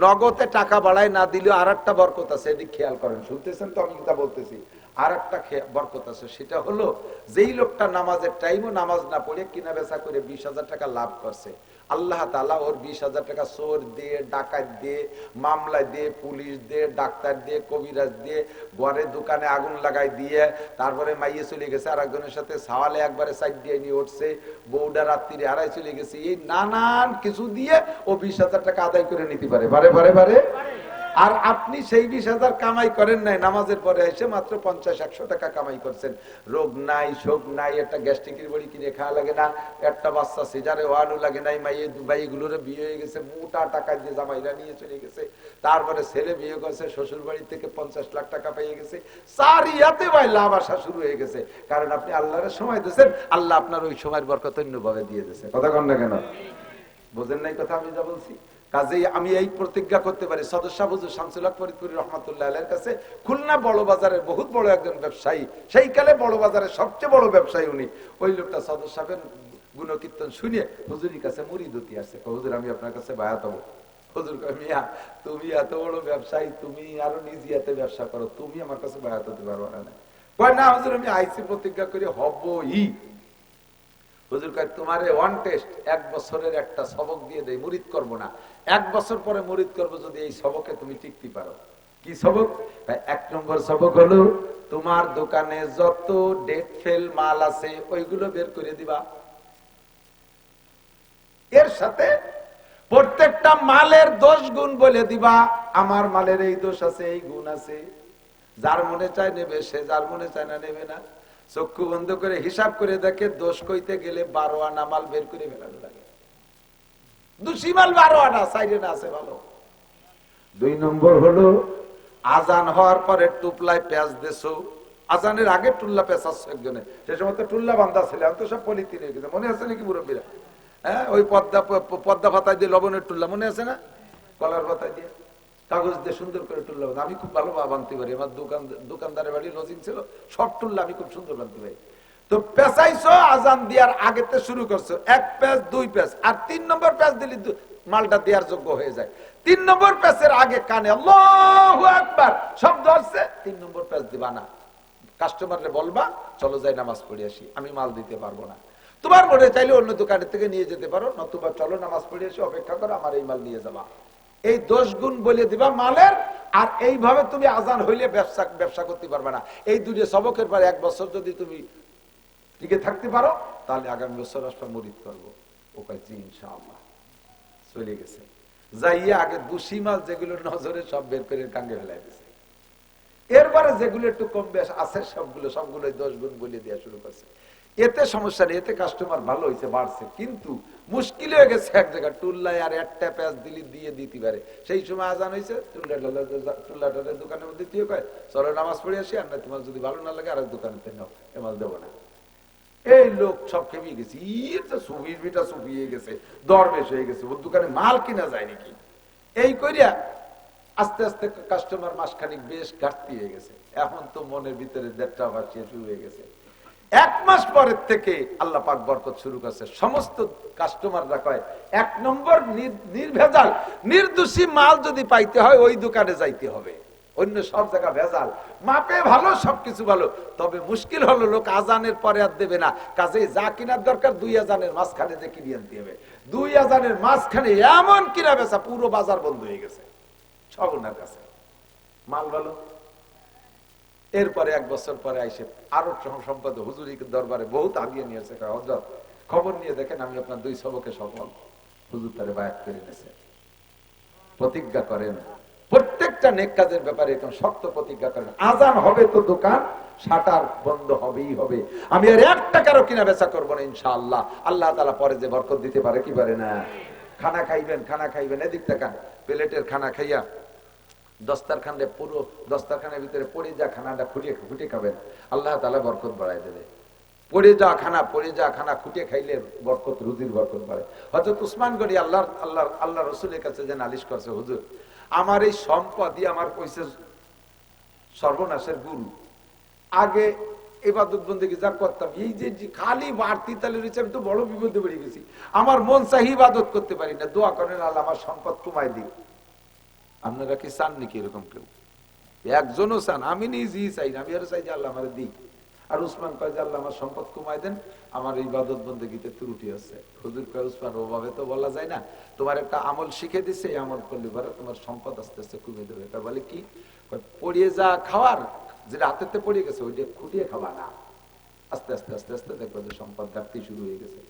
A: নগদে টাকা বাড়ায় না দিলেও আর একটা বরকত আছে, এদিক খেয়াল করেন, শুনতেছেন তো আমি কথা বলতেছি। আর একটা বরকত আছে, সেটা হলো যেই লোকটা নামাজের টাইমও নামাজ না পড়ে কিনা বেচা করে 20,000 টাকা লাভ করছে, আল্লাহ তাআলা ওর 20,000 টাকা চোর দিয়ে, ডাকাত দিয়ে, মামলা দিয়ে, পুলিশ দিয়ে, ডাক্তার দিয়ে, কবিরাজ দিয়ে, ঘরে দোকানে আগুন লাগাই দিয়ে, তারপরে মাইয়ে চলে গেছে আর একজনের সাথে সাওয়ালে একবারে সাইড দিয়ে নিয়ে উঠছে, বউডা রাত্রিরে হারাই চলে গেছে, এই নানান কিছু দিয়ে ও 20,000 টাকা আদায় করে নিতে পারে। পারে। আর আপনি সেই 20,000 কামাই করেন নাই, নামাজের পরে এসে মাত্র 50-100 টাকা কামাই করছেন। রোগ নাই, শোক নাই, একটা গ্যাস্ট্রিকের বড়ি কিনে খাওয়া লাগে না, একটা বাচ্চা সিজারে ওয়ানও লাগে নাই, মাইগুলোরে বিয়ে হয়ে গেছে, মোটা টাকা দিয়ে জামাইরা নিয়ে চলে গেছে, তারপরে ছেলে বিয়ে করছে, শ্বশুর বাড়ি থেকে 50 লাখ টাকা পেয়ে গেছে, সারিয়াতে ভাই লাভ আসা শুরু হয়ে গেছে। কারণ আপনি আল্লাহর সময় দিয়েছেন, আল্লাহ আপনার ওই সময়ের বরকত অন্যভাবে দিয়ে দিয়েছে। কথা কন না কেন? বোঝেন নাই কথা আমি যা বলছি? কাজেই আমি এই প্রতিজ্ঞা করতে পারি, সদস্য হুজুর শামসুল হক ফরিদপুরি রহমাতুল্লাহ আলাইহির কাছে খুলনা বড় বাজারের বহুত বড় একজন ব্যবসায়ী, সেই কালে বড় বাজারের সবচেয়ে বড় ব্যবসায়ী উনি, ওই লোকটা সদস্য সাহেবের গুণকীর্তন শুনে হুজুরের কাছে মুরিদ হতে আসে। হুজুর আমি আপনার কাছে বায়াত হবো। হুজুর কয়, মিয়া তুমি এত বড় ব্যবসায়ী, তুমি আরো নিজে এত ব্যবসা করো, তুমি আমার কাছে বায়াত হতে পারবো না? কয় না হুজুর, আমি আইসি প্রতিজ্ঞা করি হবই। হুজুর কয়, তোমারে ওয়ান টেস্ট, 1 বছরের একটা সবক দিয়ে দেই, মুরিদ করবো না, 1 বছর পরে মুরিদ করবো যদি এই সবকে তুমি টিকতে পারো। কি সবক? 1 নম্বর সবক হলো তোমার দোকানে যত ডেট ফেল মাল আছে ওইগুলো বের করে দিবা। এর সাথে প্রত্যেকটা মালের দোষ গুণ বলে দিবা, আমার মালের এই দোষ আছে, এই গুণ আছে। যার মনে চায় নেবে, সে যার মনে চায় না নেবে না। চক্ষু বন্ধ করে হিসাব করে দেখে, দোষ কইতে গেলে 12 আনা মাল বের করে ফেলানো লাগে। দোষী মাল 12 আনা, সাইডে না আছে ভালো। 2 নম্বর হলো আজান হওয়ার পরে টুপলায় পেঁয়াজ দেছো। আজানের আগে টুল্লা পেঁচাচ্ছ একজনে, সে সময় তো টুল্লা বান্ধা ছিল, এখন তো সব পলিথিন হয়ে গেছে। মনে আছে নাকি মুরব্বীরা? হ্যাঁ, ওই পদ্মা পাতায় দিয়ে লবণের টুল্লা, মনে আছে না? কলার পাতায় দিয়ে কাগজ দিয়ে সুন্দর করে টুল্লা বাঁধা। আমি খুব ভালো বানতে পারি, আমার দোকানদারের বাড়ি লজিং ছিল, সব টুল্লা আমি খুব সুন্দর বানতে পারি। তো পেঁচাইছো, আজান দেওয়ার আগেতে শুরু করছো, 1 প্যাঁচ 2 প্যাঁচ, আর 3 নম্বর প্যাঁচ দিলি মালটা দেওয়ার যোগ্য হয়ে যায়। 3 নম্বর প্যাঁচের আগে কানে আল্লাহু আকবার শব্দ আসছে, 3 নম্বর প্যাঁচ দিবা না। কাস্টমাররে বলবা, চলো যাই নামাজ পড়ে আসি, আমি মাল দিতে পারবো না। তোমার মনে চাইলে অন্য দোকানের থেকে নিয়ে যেতে পারো, নতুবা চলো নামাজ পড়ে আসি, অপেক্ষা করো, আমার এই মাল নিয়ে যাবা। এই 10 গুণ বলে দিবা মালের। আর এইভাবে তুমি আজান হইলে ব্যবসা করতে পারবে না। এই দুটো সবকের পরে 1 বছর যদি তুমি টিকে থাকতে পারো, তাহলে আগামী বছর আসলে মরিদ করবো। ও কাছে ইনশাআল্লাহ চলে গেছে। যাইয়া আগে দোষী মাল যেগুলো নজরে সব বের করে কাঙ্গে ফেলাই দিছে। এরপরে যেগুলো একটু কম বেশ আছে সবগুলো 10 গুণ বলে দেওয়া শুরু করছে। এতে সমস্যা নেই, এতে কাস্টমার ভালো হয়েছে, বাড়ছে। কিন্তু মুশকিল হয়ে গেছে এক জায়গায়, টুল্লায় আর একটা পেঁয়াজ দিয়ে দিতে পারে। সেই সময় আজান হয়েছে, টুল্লাটার দোকানের মধ্যে দিয়ে কয়, চলো নামাজ পড়ে আসি, আর না তোমার যদি ভালো না লাগে আর দোকানে নাও, এ মাল দেবো না। এই লোক সব খেপে গেছে, সুবির বিটা সুপিয়ে গেছে, দরবেশ হয়ে গেছে, ওর দোকানে মাল কিনা যায় নাকি। এই করিয়া আস্তে আস্তে কাস্টমার মাসখানিক বেশ ঘাটতি হয়ে গেছে। এখন তো মনের ভিতরে 1.5টা ভাসিয়ে শুরু হয়ে গেছে। 1 মাস পরের থেকে আল্লাহ পাক বরকত শুরু করছে। সমস্ত কাস্টমাররা কয়, 1 নম্বর নির্ভেজাল নির্দোষী মাল যদি পাইতে হয় ওই দোকানে যাইতে হবে, অন্য সব জায়গা ভেজাল। মাপে ভালো, সবকিছু ভালো, তবে মুশকিল হলো লোক আজানের পরে আর দেবে না। কাজে যা কিনার দরকার 2 আজানের মাঝখানে যে কিনে আনতে হবে। 2 আজানের মাঝখানে এমন কিনা বেচা, পুরো বাজার বন্ধ হয়ে গেছে সব ওনার কাছে, মাল ভালো। এরপরে 1 বছর পরে আইসে আরো সম্পাদক হুজুরি দরবারে বহুত আগিয়ে নিয়েছে, হযরত খবর নিয়ে দেখেন আমি আপনার 2 সবকে সফল। হুজুর তারে বায়াত করে নিয়েছে। প্রতিজ্ঞা করেন, প্রত্যেকটা নেক কাজের ব্যাপারে একদম শক্ত প্রতিজ্ঞা করেন, আজান হবে তো দোকান শাটার বন্ধ হবেই হবে, আমি আর 1 টাকারও কিনা বেচা করবো না ইনশাআল্লাহ। আল্লাহ তাআলা পরে যে বরকত দিতে পারে, কি পারে না। খানা খাইবেন, এদিক থেকে প্লেটের খানা খাইয়া দস্তারখানে, পুরো দস্তারখানের ভিতরে পড়ে যা খানাটা খুঁটে খাবেন, আল্লাহ তাআলা বরকত বাড়াই দেবে। পড়ে যা খানা খুঁটে খাইলে বরকত, রুজির বরকত বাড়ে। হযরত উসমান গনি আল্লাহ রাসূলের কাছে যে নালিশ করছে, হুজুর আমার এই সম্পদই আমার কইছে সর্বনাশের গুরু। আগে ইবাদত বন্দেগী যা করতাম, এই যে খালি বাড়তি তালে রয়েছে, আমি তো বড় বিপদে পড়ে গেছি। আমার মন চাই ইবাদত করতে পারি না, দোয়া করেন আল্লাহ আমার সম্পদ কমাই দিই। আপনারা কি চান নাকি এরকম কেউ? একজনও চান? আমি নিজেই চাই না, আমি আরো চাই যে আল্লাহ আমার দিই। আর উসমান কয় যে আল্লাহ আমার সম্পদ কমাই দেন, আমার ইবাদত বন্দেগীতে ত্রুটি আছে। হুজুর কয়, উসমান ওভাবে তো বলা যায় না, তোমার একটা আমল শিখে দিছে, এই আমল করলে পরে তোমার সম্পদ আস্তে আস্তে কমে দেবে। তা বলে কি? পড়িয়ে যা খাওয়ার, যেটা হাতেতে পড়ে গেছে ওইটা খুঁটিয়ে খাবা না, আস্তে আস্তে দেখবো যে সম্পদ ঘাটতি শুরু হয়ে গেছে।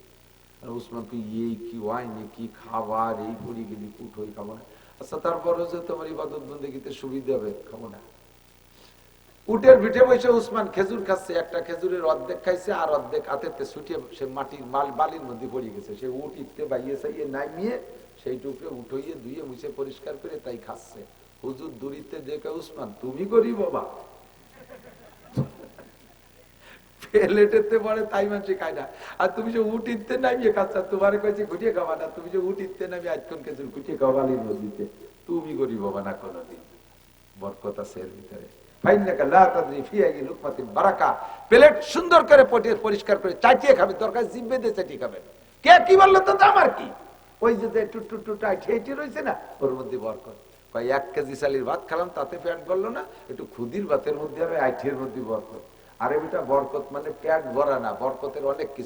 A: উসমান কি এই কি ওয়াইনি কি খাবার, এই পড়ে গেলি কুঠোই খাবো না। আচ্ছা তারপরে যে তোমার ইবাদত বন্দেগীতে সুবিধা হবে, খাবো না। উটের পিঠে বসে উসমান খেজুর খাচ্ছে, একটা খেজুরের অর্ধেক খাইছে আর অর্ধেক হাতেতে ছুটিয়ে সে মাটির বালির মধ্যে পড়ে গেছে। সে উট ইটতে বাইয়ে চাইয়ে নামিয়ে সেইটুকে উঠইয়ে ধুয়ে মুছে পরিষ্কার করে তাই খাচ্ছে। হুজুর দূরিতে দেখে, উসমান তুমি করি বাবা, প্লেটেতে পড়ে তাই মানুষ খায় না, আর তুমি যে উট ইটতে নামিয়ে খাচ্ছ, তোমার কাছে ঘুটিয়ে খাবা না, তুমি যে উট ইটতে নামিয়ে আজক্ষণ খেজুর ঘুটিয়ে খাওয়া বালির মধ্যে, তুমি করি বাবা না কোনোদিন। বরকত আছে এর ভিতরে। প্লেট সুন্দর করে পরিষ্কার করে চাটিয়ে খাবে, দরকার জিভে দিয়ে চাটিয়ে খাবে। কে কি বললো তো আমার কি, ওই যে টুটু রয়েছে না, ওর মধ্যে বরকত। 1 কেজি চালের ভাত খেলাম, তাতে পেট ভরলো না, একটু ক্ষুদির ভাতের মধ্যে হবে, আইঠের মধ্যে বরকত। আরে বেটা, বরকত মানে পেট ভরা না, বরকতের অনেক কিছু।